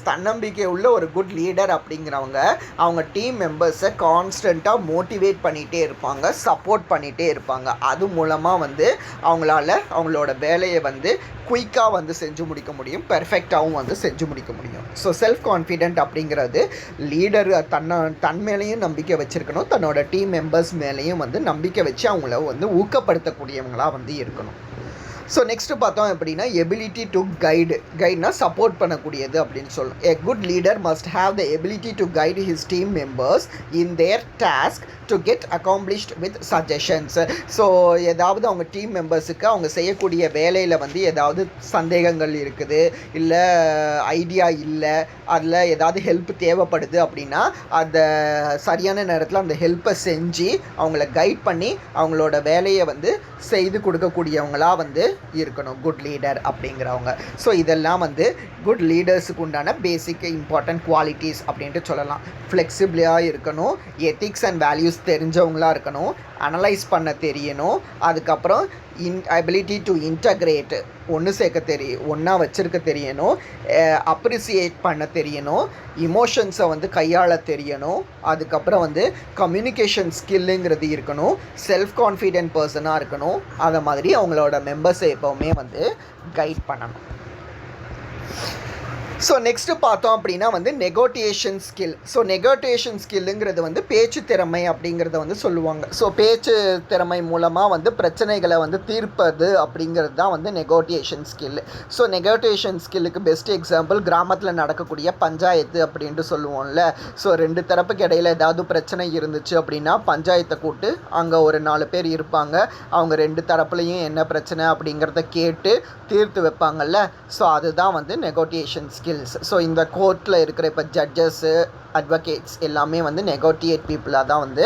தன்னம்பிக்கை உள்ள ஒரு குட் லீடர் அப்படிங்கிறவங்க அவங்க டீம் மெம்பர்ஸை கான்ஸ்டண்ட்டாக மோட்டிவேட் பண்ணிகிட்டே இருப்பாங்க, சப்போர்ட் பண்ணிகிட்டே இருப்பாங்க. அது மூலமாக வந்து அவங்களால அவங்களோட வேலையை வந்து குயிக்காக வந்து செஞ்சு முடிக்க முடியும், பெர்ஃபெக்டாகவும் வந்து செஞ்சு முடிக்க முடியும். ஸோ செல்ஃப் கான்ஃபிடென்ட் அப்படிங்கிறது லீடர் தன் மேலேயும் நம்பிக்கை வச்சுருக்கணும், தன்னோட டீம் மெம்பர்ஸ் மேலேயும் வந்து நம்பிக்கை வச்சு அவங்கள வந்து ஊக்கப்படுத்தக்கூடியவங்களாக வந்து இருக்கணும். ஸோ நெக்ஸ்ட்டு பார்த்தோம் அப்படின்னா எபிலிட்டி டு கைட்னா சப்போர்ட் பண்ணக்கூடியது அப்படின்னு சொல்லணும். A good leader must have the ability to guide his team members in their task to get accomplished with suggestions. So ஏதாவது அவங்க டீம் மெம்பர்ஸுக்கு அவங்க செய்யக்கூடிய வேலையில் வந்து ஏதாவது சந்தேகங்கள் இருக்குது, இல்லை ஐடியா இல்லை, அதில் ஏதாவது ஹெல்ப் தேவைப்படுது அப்படின்னா அந்த சரியான நேரத்தில் அந்த ஹெல்ப்பை செஞ்சு அவங்கள கைட் பண்ணி அவங்களோட வேலையை வந்து செய்து கொடுக்கக்கூடியவங்களாக வந்து இருக்கணும் குட் லீடர் அப்படிங்கிறவங்க. ஸோ இதெல்லாம் வந்து குட் லீடர்ஸுக்கு உண்டான பேசிக் இம்பார்ட்டன்ட் குவாலிட்டிஸ் அப்படின்ட்டு சொல்லலாம். ஃப்ளெக்சிபிளாக இருக்கணும், எத்திக்ஸ் அண்ட் வேல்யூஸ் தெரிஞ்சவங்களாக இருக்கணும், அனலைஸ் பண்ண தெரியணும், அதுக்கப்புறம் அபிலிட்டி டு இன்டகிரேட் ஒன்று சேர்க்க ஒன்றா வச்சுருக்க தெரியணும், அப்ரிசியேட் பண்ண தெரியணும், இமோஷன்ஸை வந்து கையாள தெரியணும், அதுக்கப்புறம் வந்து கம்யூனிகேஷன் ஸ்கில்லுங்கிறது இருக்கணும், செல்ஃப் கான்ஃபிடென்ட் பர்சனாக இருக்கணும், அதை மாதிரி அவங்களோட மெம்பர்ஸை எப்போவுமே வந்து கைட் பண்ணணும். ஸோ நெக்ஸ்ட்டு பார்த்தோம் அப்படின்னா வந்து நெகோட்டியேஷன் ஸ்கில். ஸோ நெகோட்டியேஷன் ஸ்கில்லுங்கிறது வந்து பேச்சு திறமை அப்படிங்கிறத வந்து சொல்லுவாங்க. ஸோ பேச்சு திறமை மூலமாக வந்து பிரச்சனைகளை வந்து தீர்ப்பது அப்படிங்கிறது தான் வந்து நெகோட்டியேஷன் ஸ்கில். ஸோ நெகோட்டியேஷன் ஸ்கில்லுக்கு பெஸ்ட் எக்ஸாம்பிள் கிராமத்தில் நடக்கக்கூடிய பஞ்சாயத்து அப்படின்ட்டு சொல்லுவோம்ல. ஸோ ரெண்டு தரப்புக்கு இடையில் ஏதாவது பிரச்சனை இருந்துச்சு அப்படின்னா பஞ்சாயத்தை கூட்டு அங்கே ஒரு 4 பேர் இருப்பாங்க, அவங்க ரெண்டு தரப்புலையும் என்ன பிரச்சனை அப்படிங்கிறத கேட்டு தீர்த்து வைப்பாங்கல்ல. ஸோ அதுதான் வந்து நெகோட்டியேஷன் ஸ்கில்ஸ். ஸோ இந்த கோர்ட்டில் இருக்கிற இப்போ ஜட்ஜஸ்ஸு, அட்வொகேட்ஸ் எல்லாமே வந்து நெகோட்டியேட் பீப்புளாக தான் வந்து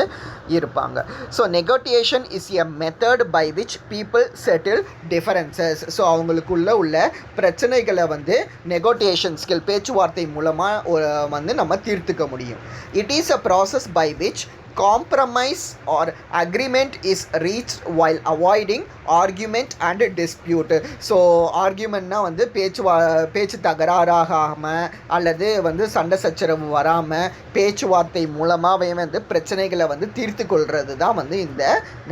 இருப்பாங்க. So negotiation is a method by which people settle differences. So அவங்களுக்குள்ள உள்ள பிரச்சனைகளை வந்து நெகோட்டியேஷன் ஸ்கில் பேச்சுவார்த்தை மூலமாக வந்து நம்ம தீர்த்துக்க முடியும். It is a process by which compromise or agreement is reached while avoiding argument and dispute. So ஆர்கியூமெண்ட்னா வந்து பேச்சு தகராறாகாமல் அல்லது வந்து சண்டை சச்சரவு வராமல் பேச்சுவார்த்தை மூலமாகவே வந்து பிரச்சனைகளை வந்து தீர்த்து கொள்வது தான் வந்து இந்த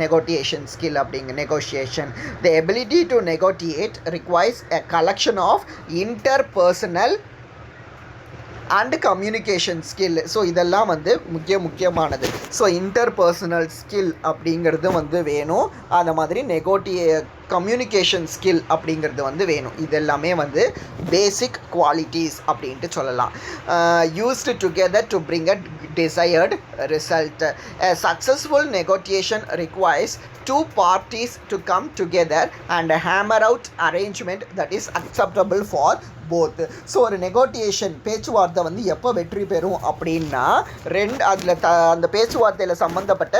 நெகோட்டியேஷன் ஸ்கில் அப்படிங்க. Negotiation, the ability to negotiate requires a collection of interpersonal and communication skill. So இதெல்லாம் வந்து முக்கியமானது. ஸோ இன்டர்பர்சனல் ஸ்கில் அப்படிங்கிறது வந்து வேணும். அந்த மாதிரி கம்யூனிகேஷன் ஸ்கில் அப்படிங்கிறது வந்து வேணும். இதெல்லாமே வந்து பேசிக் குவாலிட்டிஸ் அப்படின்ட்டு சொல்லலாம். Used together to bring a desired result. A successful negotiation requires two parties to come together and hammer out arrangement that is acceptable for both. So ஒரு நெகோட்டியேஷன் பேச்சுவார்த்தை வந்து எப்போ வெற்றி பெறும் அப்படின்னா அதில் அந்த பேச்சுவார்த்தையில் சம்மந்தப்பட்ட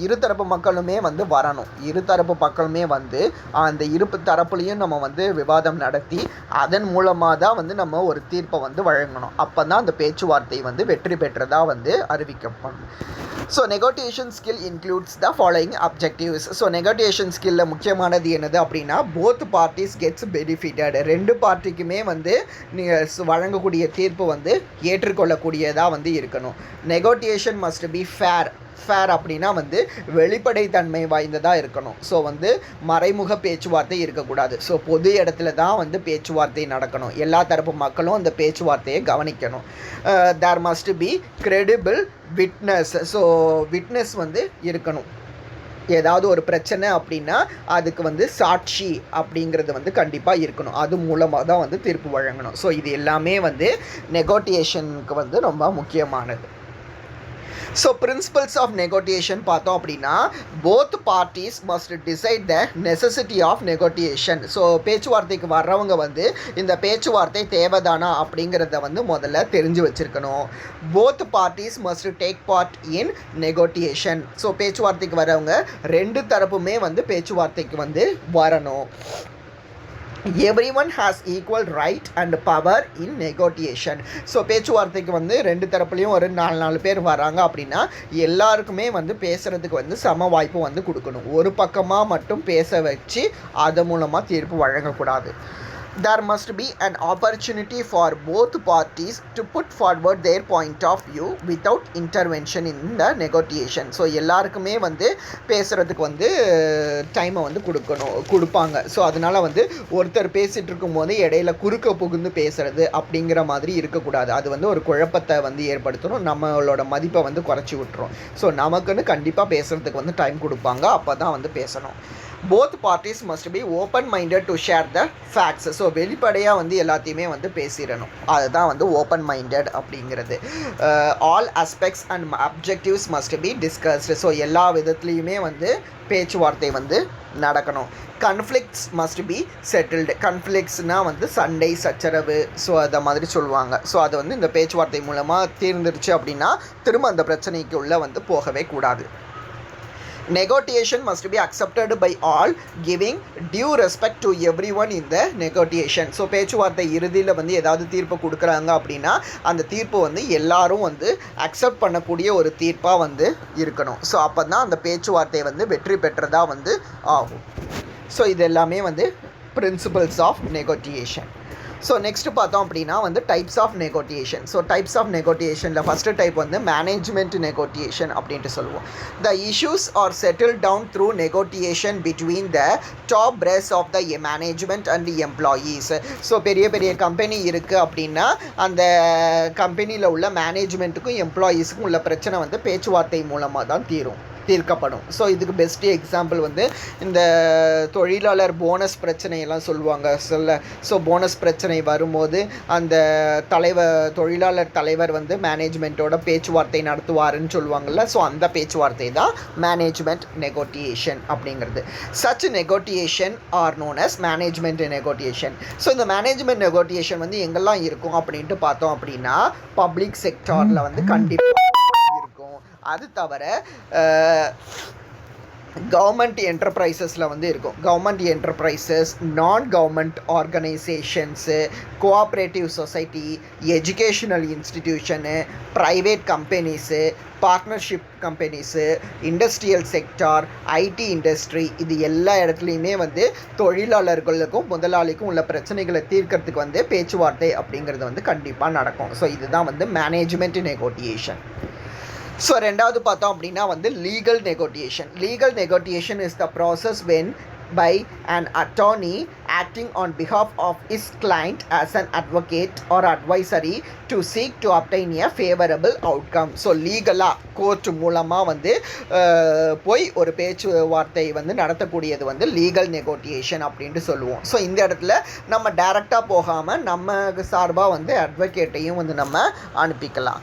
இரு தரப்பு மக்களுமே வந்து வரணும். இரு தரப்பு மக்களுமே வந்து அந்த இரு தரப்புலையும் நம்ம வந்து விவாதம் நடத்தி அதன் மூலமாக தான் வந்து நம்ம ஒரு தீர்ப்பை வந்து வழங்கணும். அப்போ தான் அந்த பேச்சுவார்த்தை வந்து வெற்றி பெற்றதாக வந்து அறிவிக்கப்படும். So negotiation skill includes the following objectives. So negotiation ஸ்கில்லில் முக்கியமானது என்னது அப்படின்னா போத் பார்ட்டிஸ் கெட்ஸ் பெனிஃபிட்டட். ரெண்டு பார்ட்டிக்குமே வந்து நீங்கள் வழங்கக்கூடிய தீர்ப்பு வந்து ஏற்றுக்கொள்ளக்கூடியதாக வந்து இருக்கணும். நெகோட்டியேஷன் மஸ்ட் பி ஃபேர். அப்படின்னா வந்து வெளிப்படைத்தன்மை வாய்ந்ததாக இருக்கணும். ஸோ வந்து மறைமுக பேச்சுவார்த்தை இருக்கக்கூடாது. ஸோ பொது இடத்துல தான் வந்து பேச்சுவார்த்தை நடக்கணும். எல்லா தரப்பு மக்களும் அந்த பேச்சுவார்த்தையை கவனிக்கணும். There must be credible witness. So witness வந்து இருக்கணும். ஏதாவது ஒரு பிரச்சனை அப்படின்னா அதுக்கு வந்து சாட்சி அப்படிங்கிறது வந்து கண்டிப்பாக இருக்கணும். அது மூலமாக தான் வந்து தீர்ப்பு வழங்கணும். ஸோ இது எல்லாமே வந்து நெகோட்டியேஷனுக்கு வந்து ரொம்ப முக்கியமானது. ஸோ பிரின்சிபல்ஸ் ஆஃப் நெகோட்டியேஷன் பார்த்தோம் அப்படின்னா both parties must decide the necessity of negotiation. So பேச்சுவார்த்தைக்கு வர்றவங்க வந்து இந்த பேச்சுவார்த்தை தேவைதானா அப்படிங்கிறத வந்து முதல்ல தெரிஞ்சு வச்சுருக்கணும். Both parties must take part in negotiation. So பேச்சுவார்த்தைக்கு வரவங்க ரெண்டு தரப்புமே வந்து பேச்சுவார்த்தைக்கு வந்து வரணும். Everyone has equal right and power in negotiation. So பேச்சுவார்த்தைக்கு வந்து ரெண்டு தரப்புலையும் ஒரு 4 பேர் வராங்க அப்படின்னா எல்லாருக்குமே வந்து பேசுகிறதுக்கு வந்து சம வாய்ப்பு வந்து கொடுக்கணும். ஒரு பக்கமாக மட்டும் பேச வச்சு அது மூலமாக தீர்ப்பு வழங்கக்கூடாது. There must be an opportunity for both parties to put forward their point of view without intervention in the negotiation. So எல்லாருக்குமே வந்து பேசுகிறதுக்கு வந்து டைமை வந்து கொடுப்பாங்க. ஸோ அதனால் வந்து ஒருத்தர் பேசிகிட்டு இருக்கும்போது இடையில குறுக்க புகுந்து பேசுகிறது அப்படிங்கிற மாதிரி இருக்கக்கூடாது. அது வந்து ஒரு குழப்பத்தை வந்து ஏற்படுத்தணும். நம்மளோட மதிப்பை வந்து குறைச்சி விட்டுரும். ஸோ நமக்குன்னு கண்டிப்பாக பேசுகிறதுக்கு வந்து டைம் கொடுப்பாங்க. அப்போ தான் வந்து பேசணும். Both parties must be open minded to share the facts. So வெளிப்படையாக வந்து எல்லாத்தையுமே வந்து பேசிடணும். அதுதான் வந்து ஓப்பன் மைண்டட் அப்படிங்கிறது. All aspects and objectives must be discussed. So எல்லா விதத்துலேயுமே வந்து பேச்சுவார்த்தை வந்து நடக்கணும். Conflicts must be settled. கன்ஃப்ளிக்ட்ஸ்னால் வந்து சண்டை சச்சரவு ஸோ அதை மாதிரி சொல்லுவாங்க. ஸோ அது வந்து இந்த பேச்சுவார்த்தை மூலமாக தீர்ந்துருச்சு அப்படின்னா திரும்ப அந்த பிரச்சனைக்கு உள்ளே வந்து போகவே கூடாது. Negotiation must be accepted by all, giving due respect to everyone in the negotiation. So பேச்சுவார்த்தை இறுதியில் வந்து ஏதாவது தீர்ப்பு கொடுக்குறாங்க அப்படின்னா அந்த தீர்ப்பு வந்து எல்லாரும் வந்து அக்செப்ட் பண்ணக்கூடிய ஒரு தீர்ப்பாக வந்து இருக்கணும். ஸோ அப்போ தான் அந்த பேச்சுவார்த்தை வந்து வெற்றி பெற்றதாக வந்து ஆகும். ஸோ இது எல்லாமே வந்து principles of negotiation. So next பார்த்தோம் அப்படின்னா வந்து types of negotiation. So types of நெகோட்டியேஷனில் ஃபஸ்ட்டு டைப் வந்து மேனேஜ்மெண்ட் நெகோட்டியேஷன் அப்படின்ட்டு சொல்லுவோம். The issues are settle down through negotiation between the top brass of the management and employees. So பெரிய பெரிய company இருக்குது அப்படின்னா அந்த கம்பெனியில் உள்ள மேனேஜ்மெண்ட்டுக்கும் எம்ப்ளாயீஸுக்கும் உள்ள பிரச்சனை வந்து பேச்சுவார்த்தை மூலமாக தான் தீர்க்கப்படும். ஸோ இதுக்கு பெஸ்ட்டு எக்ஸாம்பிள் வந்து இந்த தொழிலாளர் போனஸ் பிரச்சனையெல்லாம் சொல்லுவாங்க. ஸோ போனஸ் பிரச்சனை வரும்போது அந்த தொழிலாளர் தலைவர் வந்து மேனேஜ்மெண்ட்டோட பேச்சுவார்த்தை நடத்துவாருன்னு சொல்லுவாங்கள்ல. ஸோ அந்த பேச்சுவார்த்தை தான் மேனேஜ்மெண்ட் நெகோட்டியேஷன் அப்படிங்கிறது. Such negotiation are known as management negotiation. So இந்த மேனேஜ்மெண்ட் நெகோட்டியேஷன் வந்து எங்கெல்லாம் இருக்கும் அப்படின்ட்டு பார்த்தோம் அப்படின்னா பப்ளிக் செக்டாரில் வந்து கண்டிப்பாக இருக்கும். அது தவிர கவர்மெண்ட் என்டர்பிரைசஸில் வந்து இருக்கும். கவர்மெண்ட் என்டர்பிரைசஸ், நான் government organisations, cooperative society, educational institution, private companies, partnership companies, industrial sector, IT industry, இது எல்லா இடத்துலையுமே வந்து தொழிலாளர்களுக்கும் முதலாளிக்கும் உள்ள பிரச்சனைகளை தீர்க்கறதுக்கு வந்து பேச்சுவார்த்தை அப்படிங்கிறது வந்து கண்டிப்பாக நடக்கும். ஸோ இதுதான் வந்து மேனேஜ்மெண்ட் நெகோட்டியேஷன். ஸோ ரெண்டாவது பார்த்தோம் அப்படின்னா வந்து legal negotiation. Legal negotiation is the process when by an attorney acting on behalf of his client as an advocate or advisory to seek to obtain a favorable outcome. So லீகலாக court மூலமாக வந்து போய் ஒரு பேச்சுவார்த்தை வந்து நடத்தக்கூடியது வந்து legal நெகோட்டியேஷன் அப்படின்ட்டு சொல்லுவோம். ஸோ இந்த இடத்துல நம்ம டைரெக்டாக போகாமல் நம்ம சார்பாக வந்து அட்வொகேட்டையும் வந்து நம்ம அனுப்பிக்கலாம்.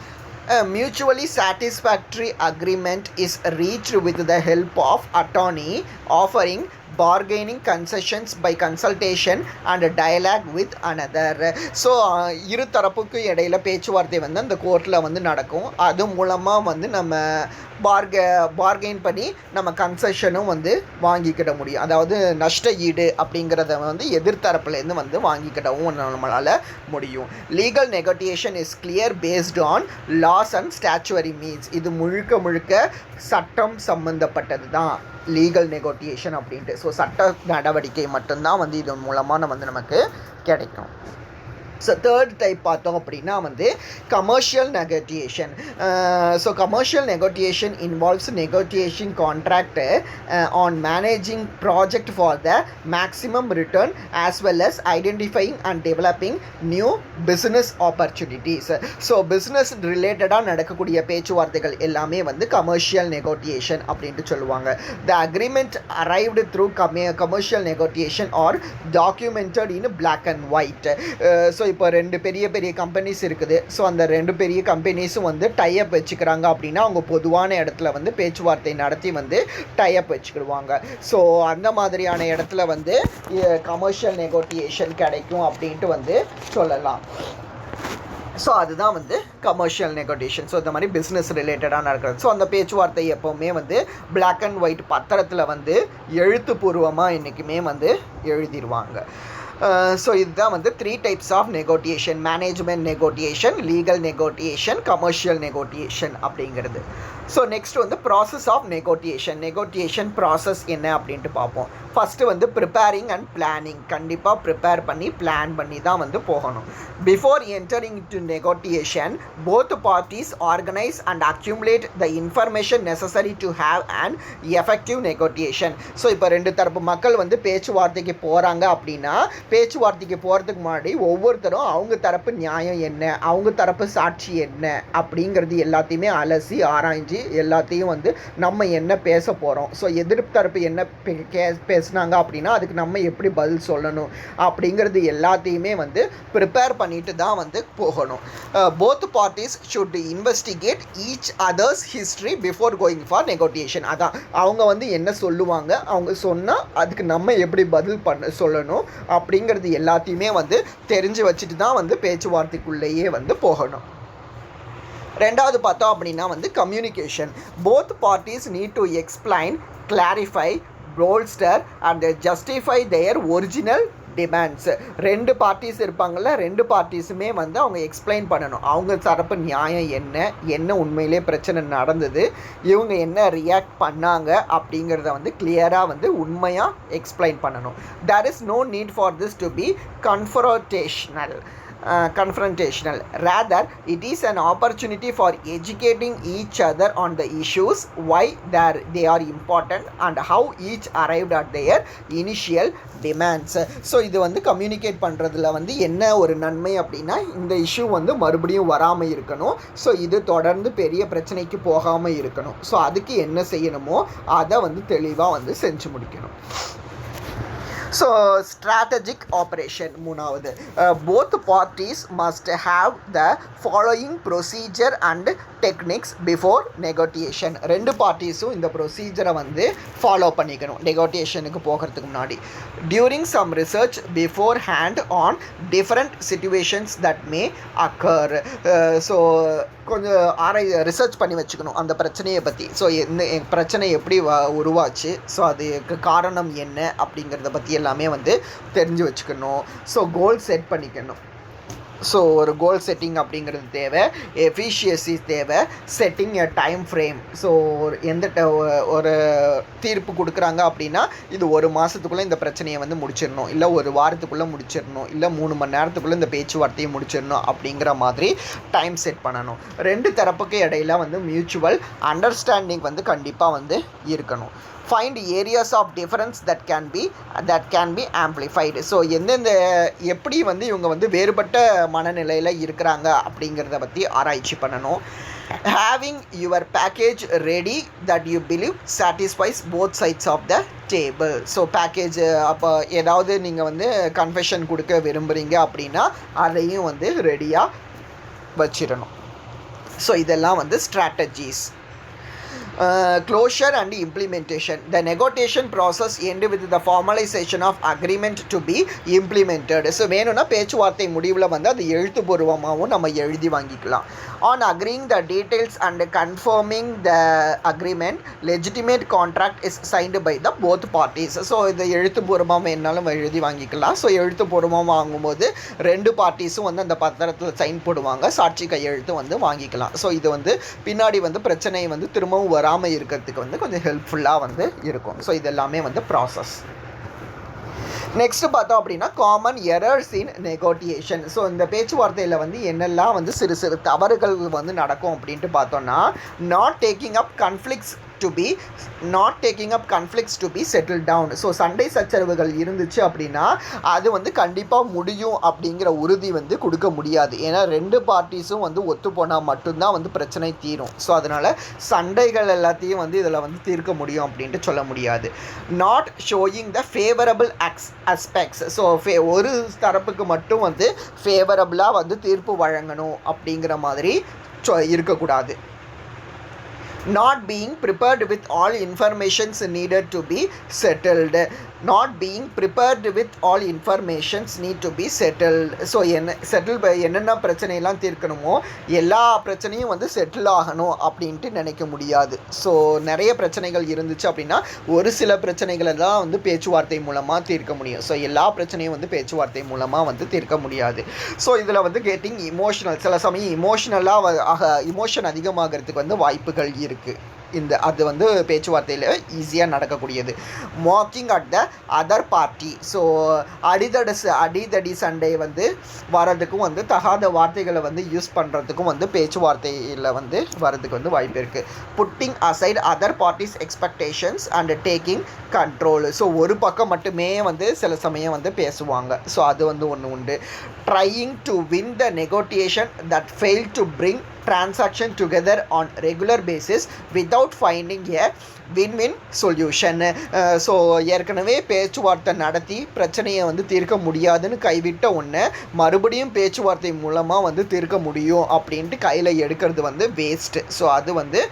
A mutually satisfactory agreement is reached with the help of attorney offering bargaining concessions by consultation and dialogue with another. So இரு தரப்புக்கு இடையில பேச்சுவார்த்தை வந்து அந்த கோர்ட்டில் வந்து நடக்கும். அது மூலமாக வந்து நம்ம பார்கெயின் பண்ணி நம்ம கன்செஷனும் வந்து வாங்கிக்கிட முடியும். அதாவது நஷ்ட ஈடு அப்படிங்கிறத வந்து எதிர்த்தரப்புலேருந்து வந்து வாங்கிக்கிடவும் நம்மளால் முடியும். Legal negotiation is clear based on laws and statutory means. இது முழுக்க சட்டம் சம்பந்தப்பட்டது தான் லீகல் நெகோட்டியேஷன் அப்படின்ட்டு. ஸோ சட்ட நடவடிக்கை மட்டும்தான் வந்து இதன் மூலமாக நமக்கு கிடைக்கும். ஸோ தேர்ட் டைப் பார்த்தோம் அப்படின்னா வந்து commercial negotiation. So commercial negotiation involves negotiation contract on managing project for the maximum return as well as identifying and developing new business opportunities. So business ரிலேட்டடாக நடக்கக்கூடிய பேச்சுவார்த்தைகள் எல்லாமே வந்து கமர்ஷியல் நெகோட்டியேஷன் அப்படின்ட்டு சொல்லுவாங்க. The agreement arrived through commercial negotiation are documented in black and white. So இப்போ ரெண்டு பெரிய கம்பெனிஸ் இருக்குது. ஸோ அந்த ரெண்டு பெரிய கம்பெனிஸும் வந்து டைஅப் வச்சுக்கிறாங்க அப்படின்னா அவங்க பொதுவான இடத்துல வந்து பேச்சுவார்த்தை நடத்தி வந்து டைஅப் வச்சுக்கிடுவாங்க. ஸோ அந்த மாதிரியான இடத்துல வந்து கமர்ஷியல் நெகோட்டியேஷன் கிடைக்கும் அப்படின்ட்டு வந்து சொல்லலாம். ஸோ அதுதான் வந்து கமர்ஷியல் நெகோட்டியேஷன். ஸோ இந்த மாதிரி பிஸ்னஸ் ரிலேட்டடாக நடக்கிறது. ஸோ அந்த பேச்சுவார்த்தை எப்போவுமே வந்து பிளாக் அண்ட் ஒயிட் பத்திரத்தில் வந்து எழுத்துப்பூர்வமாக என்றைக்குமே வந்து எழுதிடுவாங்க. ஸோ இதுதான் வந்து 3 types of negotiation: management negotiation, legal negotiation, commercial negotiation அப்படிங்கிறது. ஸோ நெக்ஸ்ட் வந்து ப்ராசஸ் ஆஃப் நெகோட்டியேஷன் ப்ராசஸ் என்ன அப்படின்ட்டு பார்ப்போம். ஃபஸ்ட்டு வந்து ப்ரிப்பேரிங் அண்ட் பிளானிங். கண்டிப்பாக ப்ரிப்பேர் பண்ணி பிளான் பண்ணி தான் வந்து போகணும். Before entering to negotiation both parties organise and accumulate the information necessary to have and effective negotiation. So இப்போ ரெண்டு தரப்பு மக்கள் வந்து பேச்சுவார்த்தைக்கு போகிறாங்க அப்படின்னா பேச்சுவார்த்தைக்கு போகிறதுக்கு முன்னாடி ஒவ்வொருத்தரும் அவங்க தரப்பு நியாயம் என்ன, அவங்க தரப்பு சாட்சி என்ன அப்படிங்கிறது எல்லாத்தையுமே அலசி ஆராய்ஞ்சு எல்லாத்தையும் வந்து நம்ம என்ன பேச போகிறோம், ஸோ எதிர்ப்பு தரப்பு என்ன பேசுனாங்க அப்படின்னா அதுக்கு நம்ம எப்படி பதில் சொல்லணும் அப்படிங்கிறது எல்லாத்தையுமே வந்து ப்ரிப்பேர் பண்ணிட்டு தான் வந்து போகணும். Both parties should investigate each other's history before going for negotiation. அதான் அவங்க வந்து என்ன சொல்லுவாங்க, அவங்க சொன்னால் அதுக்கு நம்ம எப்படி பதில் சொல்லணும் அப்படிங்கிறது எல்லாத்தையுமே வந்து தெரிஞ்சு வச்சுட்டு தான் வந்து பேச்சுவார்த்தைக்குள்ளேயே வந்து போகணும். ரெண்டாவது பார்த்தோம் அப்படின்னா வந்து communication. Both parties need to explain, clarify, bolster and justify their original demands. ரெண்டு பார்ட்டிஸ் இருப்பாங்கள்ல, ரெண்டு பார்ட்டிஸுமே வந்து அவங்க எக்ஸ்பிளைன் பண்ணணும் அவங்க தரப்பு நியாயம் என்ன உண்மையிலே பிரச்சனை நடந்தது, இவங்க என்ன ரியாக்ட் பண்ணாங்க அப்படிங்கிறத வந்து கிளியராக வந்து உண்மையாக எக்ஸ்பிளைன் பண்ணணும். There is no need for this to be confrontational. Rather, it is an opportunity for educating each other on the issues, why they are important and how each arrived at their initial demands. So இது வந்து communicate பண்ணுறதுல வந்து என்ன ஒரு நன்மை அப்படின்னா இந்த issue வந்து மறுபடியும் வராமல் இருக்கணும். ஸோ இது தொடர்ந்து பெரிய பிரச்சனைக்கு போகாமல் இருக்கணும். ஸோ அதுக்கு என்ன செய்யணுமோ அதை வந்து தெளிவாக வந்து செஞ்சு முடிக்கணும். ஸோ ஸ்ட்ராட்டஜிக் ஆப்ரேஷன் மூணாவது, both parties must have the following procedure and techniques before negotiation. ரெண்டு பார்ட்டிஸும் இந்த ப்ரொசீஜரை வந்து ஃபாலோ பண்ணிக்கணும் நெகோட்டியேஷனுக்கு போகிறதுக்கு முன்னாடி. During some research beforehand on different situations that may occur. So கொஞ்சம் ரிசர்ச் பண்ணி வச்சுக்கணும் அந்த பிரச்சனையை பற்றி. ஸோ பிரச்சனை எப்படி உருவாச்சு, ஸோ அதுக்கு காரணம் என்ன அப்படிங்கிறத பற்றி எல்லாமே வந்து தெரிஞ்சு வச்சுக்கணும். ஸோ கோல் செட் பண்ணிக்கணும். ஸோ ஒரு கோல் செட்டிங் அப்படிங்கிறது தேவை, எஃபிஷியன்சி தேவை, செட்டிங் எ டைம் ஃப்ரேம். ஸோ ஒரு தீர்ப்பு கொடுக்குறாங்க அப்படின்னா இது ஒரு மாதத்துக்குள்ளே இந்த பிரச்சனையை வந்து முடிச்சிடணும், இல்லை ஒரு வாரத்துக்குள்ளே முடிச்சிடணும், இல்லை 3 மணி நேரத்துக்குள்ளே இந்த பேச்சுவார்த்தையை முடிச்சிடணும் அப்படிங்கிற மாதிரி டைம் செட் பண்ணணும். ரெண்டு தரப்புக்கு இடையில வந்து மியூச்சுவல் அண்டர்ஸ்டாண்டிங் வந்து கண்டிப்பாக வந்து இருக்கணும். Find areas of difference that can be amplified. So எந்தெந்த எப்படி வந்து இவங்க வந்து வேறுபட்ட மனநிலையில் இருக்கிறாங்க அப்படிங்கிறத பற்றி ஆராய்ச்சி பண்ணணும். Having your package ready that you believe satisfies both sides of the table. So package அப்போ ஏதாவது நீங்கள் வந்து கன்ஃபெஷன் கொடுக்க விரும்புகிறீங்க அப்படின்னா அதையும் வந்து ரெடியாக வச்சிடணும். ஸோ இதெல்லாம் வந்து strategies. Closure and implementation. The negotiation process end with the formalization of agreement to be implemented. So வேணும்னா பேச்சுவார்த்தை முடிவில் வந்து அது எழுத்துப்பூர்வமாகவும் நம்ம எழுதி வாங்கிக்கலாம். On agreeing the details and confirming the agreement, legitimate contract is signed by the both parties. So இது எழுத்துப்பூர்வமாக என்னாலும் எழுதி வாங்கிக்கலாம். ஸோ எழுத்துப்பூர்வமாக வாங்கும்போது ரெண்டு பார்ட்டிஸும் வந்து அந்த பத்திரத்தில் சைன் போடுவாங்க, சாட்சி கையெழுத்து வந்து வாங்கிக்கலாம். ஸோ இது வந்து பின்னாடி வந்து பிரச்சனை வந்து திரும்பவும் வராமல் இருக்கிறதுக்கு வந்து கொஞ்சம் ஹெல்ப்ஃபுல்லாக வந்து இருக்கும். ஸோ இது எல்லாமே வந்து ப்ராசஸ். நெக்ஸ்ட் பார்த்தோம் அப்படின்னா காமன் எரர்ஸ் இன் நெகோட்டியேஷன். ஸோ இந்த பேச்சுவார்த்தையில் வந்து என்னெல்லாம் வந்து சிறு சிறு தவறுகள் வந்து நடக்கும் அப்படின்ட்டு பார்த்தோன்னா, not taking up conflicts to be settle down. So சண்டை சச்சரவுகள் இருந்துச்சு அப்படின்னா அது வந்து கண்டிப்பாக முடியும் அப்படிங்கிற உறுதி வந்து கொடுக்க முடியாது. ஏன்னா ரெண்டு பார்ட்டிஸும் வந்து ஒத்து போனால் மட்டும்தான் வந்து பிரச்சனை தீரும். ஸோ அதனால் சண்டைகள் எல்லாத்தையும் வந்து இதில் வந்து தீர்க்க முடியும் அப்படின்ட்டு சொல்ல முடியாது. Not showing the favourable aspects. So ஒரு தரப்புக்கு மட்டும் வந்து ஃபேவரபிளாக வந்து தீர்ப்பு வழங்கணும் அப்படிங்கிற மாதிரி இருக்கக்கூடாது. Not being prepared with all informations needed to be settled. So என்னென்ன பிரச்சனையெல்லாம் தீர்க்கணுமோ எல்லா பிரச்சனையும் வந்து செட்டில் ஆகணும் அப்படின்ட்டு நினைக்க முடியாது. ஸோ நிறைய பிரச்சனைகள் இருந்துச்சு அப்படின்னா ஒரு சில பிரச்சனைகளை தான் வந்து பேச்சுவார்த்தை மூலமாக தீர்க்க முடியும். ஸோ எல்லா பிரச்சனையும் வந்து பேச்சுவார்த்தை மூலமாக வந்து தீர்க்க முடியாது. ஸோ இதில் வந்து கெட்டிங் இமோஷனல், சில சமயம் இமோஷன் அதிகமாகிறதுக்கு வந்து வாய்ப்புகள் இருக்குது. அது வந்து பேச்சுவார்த்தையில் ஈஸியாக நடக்கக்கூடியது. Mocking at the other party. So அடிதடி சண்டை வந்து வரதுக்கும் வந்து தகாத வார்த்தைகளை வந்து யூஸ் பண்ணுறதுக்கும் வந்து பேச்சுவார்த்தையில் வந்து வரதுக்கு வந்து வாய்ப்பு இருக்குது. Pudding aside other parties expectations and taking control. So ஒரு பக்கம் மட்டுமே வந்து சில சமயம் வந்து பேசுவாங்க. ஸோ அது வந்து ஒன்று உண்டு. Trying to win the negotiation that fail to bring transaction together on regular basis without finding a win-win solution. So ஏற்கனவே பேச்சுவார்த்தை நடத்தி பிரச்சனையை வந்து தீர்க்க முடியாதுன்னு கைவிட்ட ஒன்று மறுபடியும் பேச்சுவார்த்தை மூலமாக வந்து தீர்க்க முடியும் அப்படின்ட்டு கையில் எடுக்கிறது வந்து வேஸ்ட்டு. ஸோ அது வந்து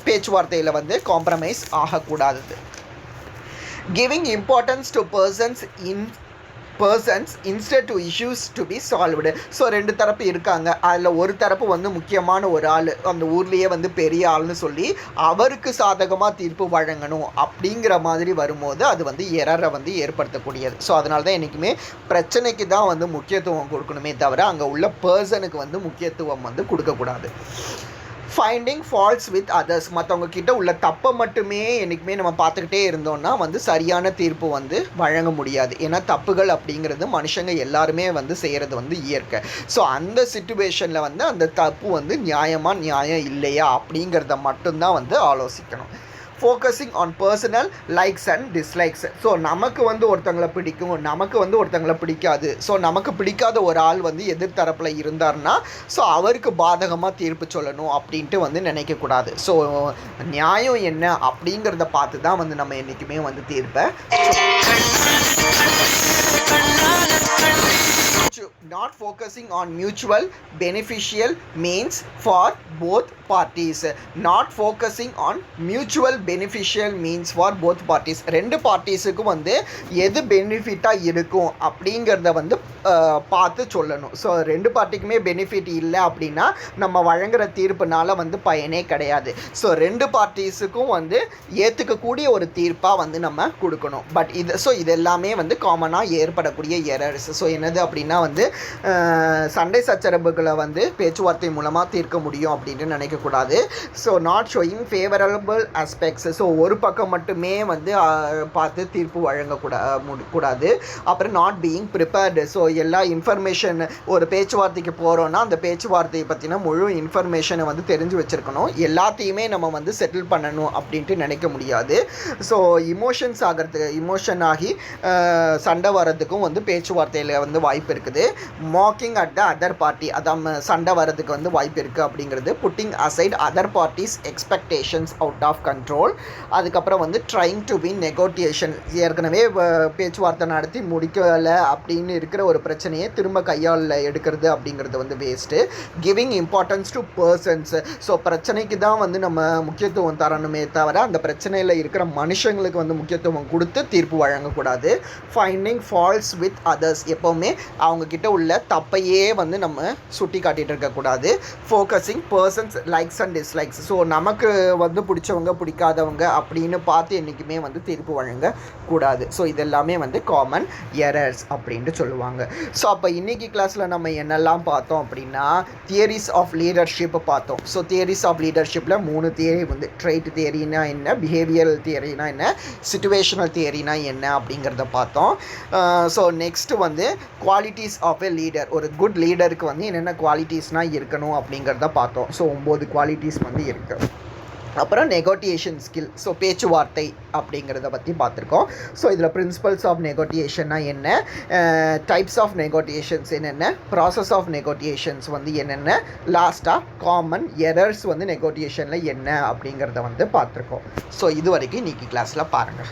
பேச்சுவார்த்தையில் வந்து காம்ப்ரமைஸ் ஆகக்கூடாது. Giving importance to persons instead to issues to be solved. So ரெண்டு தரப்பு இருக்காங்க, அதில் ஒரு தரப்பு வந்து முக்கியமான ஒரு ஆள், அந்த ஊர்லேயே வந்து பெரிய ஆள்னு சொல்லி அவருக்கு சாதகமாக தீர்ப்பு வழங்கணும் அப்படிங்கிற மாதிரி வரும்போது அது வந்து எரரை வந்து ஏற்படுத்தக்கூடியது. ஸோ அதனால தான் என்றைக்குமே பிரச்சனைக்கு தான் வந்து முக்கியத்துவம் கொடுக்கணுமே தவிர அங்கே உள்ள பர்சனுக்கு வந்து முக்கியத்துவம் வந்து கொடுக்கக்கூடாது. Finding faults with others. மற்றவங்க கிட்ட உள்ள தப்பை மட்டுமே என்றைக்குமே நம்ம பார்த்துக்கிட்டே இருந்தோம்னா வந்து சரியான தீர்ப்பு வந்து வழங்க முடியாது. ஏன்னா தப்புகள் அப்படிங்கிறது மனுஷங்க எல்லாருமே வந்து செய்கிறது வந்து இயற்கை. ஸோ அந்த சிச்சுவேஷனில் வந்து அந்த தப்பு வந்து நியாயம் இல்லையா அப்படிங்கிறத மட்டும்தான் வந்து ஆலோசிக்கணும். Focusing on personal likes and dislikes. So நமக்கு வந்து ஒருத்தங்களை பிடிக்கும், நமக்கு வந்து ஒருத்தங்களை பிடிக்காது. ஸோ நமக்கு பிடிக்காத ஒரு ஆள் வந்து எதிர்த்தரப்பில் இருந்தார்னா ஸோ அவருக்கு பாதகமாக தீர்ப்பு சொல்லணும் அப்படின்ட்டு வந்து நினைக்கக்கூடாது. ஸோ நியாயம் என்ன அப்படிங்கிறத பார்த்து தான் வந்து நம்ம என்றைக்குமே வந்து தீர்ப்பை not focusing on mutual beneficial means for both parties. Not focusing on mutual beneficial means for both parties. ரெண்டு பார்ட்டிஸுக்கும் வந்து எது பெனிஃபிட்டாக இருக்கும் அப்படிங்கிறத வந்து பார்த்து சொல்லணும். ஸோ ரெண்டு பார்ட்டிக்குமே பெனிஃபிட் இல்லை அப்படின்னா நம்ம வழங்குகிற தீர்ப்புனால வந்து பயனே கிடையாது. ஸோ ரெண்டு பார்ட்டிஸுக்கும் வந்து ஏற்றுக்கக்கூடிய ஒரு தீர்ப்பாக வந்து நம்ம கொடுக்கணும். பட் இது எல்லாமே வந்து காமனாக ஏற்படக்கூடிய எரர்ஸ். ஸோ என்னது அப்படின்னா வந்து சண்டை சச்சரவுகளை வந்து பேச்சுவார்த்தை மூலமாக தீர்க்க முடியும் அப்படின்ட்டு நினைக்கக்கூடாது. So not showing favourable aspects. So ஒரு பக்கம் மட்டுமே வந்து பார்த்து தீர்ப்பு வழங்கக்கூடாது. அப்புறம் நாட் பீயிங் ப்ரிப்பேர்டு. ஸோ எல்லா இன்ஃபர்மேஷன் ஒரு பேச்சுவார்த்தைக்கு போகிறோன்னா அந்த பேச்சுவார்த்தையை பற்றின முழு இன்ஃபர்மேஷனை வந்து தெரிஞ்சு வச்சுருக்கணும். எல்லாத்தையுமே நம்ம வந்து செட்டில் பண்ணணும் அப்படின்ட்டு நினைக்க முடியாது. ஸோ இமோஷன் ஆகி சண்டை வர்றதுக்கும் வந்து பேச்சுவார்த்தையில் வந்து வாய்ப்பு இருக்குது. Mocking at the other party, அதான் சண்டை வர்றதுக்கு வந்து வாய்ப்பு இருக்குது அப்படிங்கிறது. Putting aside other parties expectations out of control. அதுக்கப்புறம் வந்து ட்ரைங் டு பி நெகோட்டியேஷன். ஏற்கனவே பேச்சுவார்த்தை நடத்தி முடிக்கலை அப்படின்னு இருக்கிற ஒரு பிரச்சனையை திரும்ப கையால் எடுக்கிறது அப்படிங்கிறது வந்து waste. Giving importance to persons. So பிரச்சனைக்கு தான் வந்து நம்ம முக்கியத்துவம் தரணுமே தவிர அந்த பிரச்சனையில் இருக்கிற மனுஷங்களுக்கு வந்து முக்கியத்துவம் கொடுத்து தீர்ப்பு வழங்கக்கூடாது. Finding faults with others. எப்போவுமே அவங்கக்கிட்ட உள்ள தப்பையே வந்து நம்ம சுட்டி காட்டிகிட்டு இருக்கக்கூடாது. Focusing persons likes and dislikes. So நமக்கு வந்து பிடிச்சவங்க பிடிக்காதவங்க அப்படின்னு பார்த்து என்றைக்குமே வந்து தீர்ப்பு வழங்கக்கூடாது. ஸோ இதெல்லாமே வந்து காமன் எரர்ஸ் அப்படின்ட்டு சொல்லுவாங்க. ஸோ அப்போ இன்றைக்கி கிளாஸில் நம்ம என்னெல்லாம் பார்த்தோம் அப்படின்னா தியரிஸ் ஆஃப் லீடர்ஷிப் பார்த்தோம். ஸோ தியரிஸ் ஆஃப் லீடர்ஷிப்பில் 3 தியரி வந்து ட்ரைட் தியரினா என்ன, பிஹேவியரல் தியரினா என்ன, சிச்சுவேஷனல் தியரினா என்ன அப்படிங்கிறத பார்த்தோம். ஸோ நெக்ஸ்ட்டு வந்து குவாலிட்டிஸ் ஆஃப் எ லீடர். ஒரு குட் லீடருக்கு வந்து என்னென்ன குவாலிட்டிஸ்னால் இருக்கணும் அப்படிங்கிறத பார்த்தோம். ஸோ 9 குவாலிட்டிஸ் வந்து இருக்குது. அப்புறம் நெகோட்டியேஷன் ஸ்கில். ஸோ பேச்சுவார்த்தை அப்படிங்கிறத பற்றி பார்த்துருக்கோம். ஸோ இதில் பிரின்சிபல்ஸ் ஆஃப் நெகோட்டியேஷன்னா என்ன, டைப்ஸ் ஆஃப் நெகோட்டியேஷன்ஸ் என்னென்ன, ப்ராசஸ் ஆஃப் நெகோட்டியேஷன்ஸ் வந்து என்னென்ன, லாஸ்ட்டாக காமன் எரர்ஸ் வந்து நெகோட்டியேஷனில் என்ன அப்படிங்கிறத வந்து பார்த்துருக்கோம். ஸோ இது வரைக்கும் இன்றைக்கி கிளாஸில் பாருங்கள்.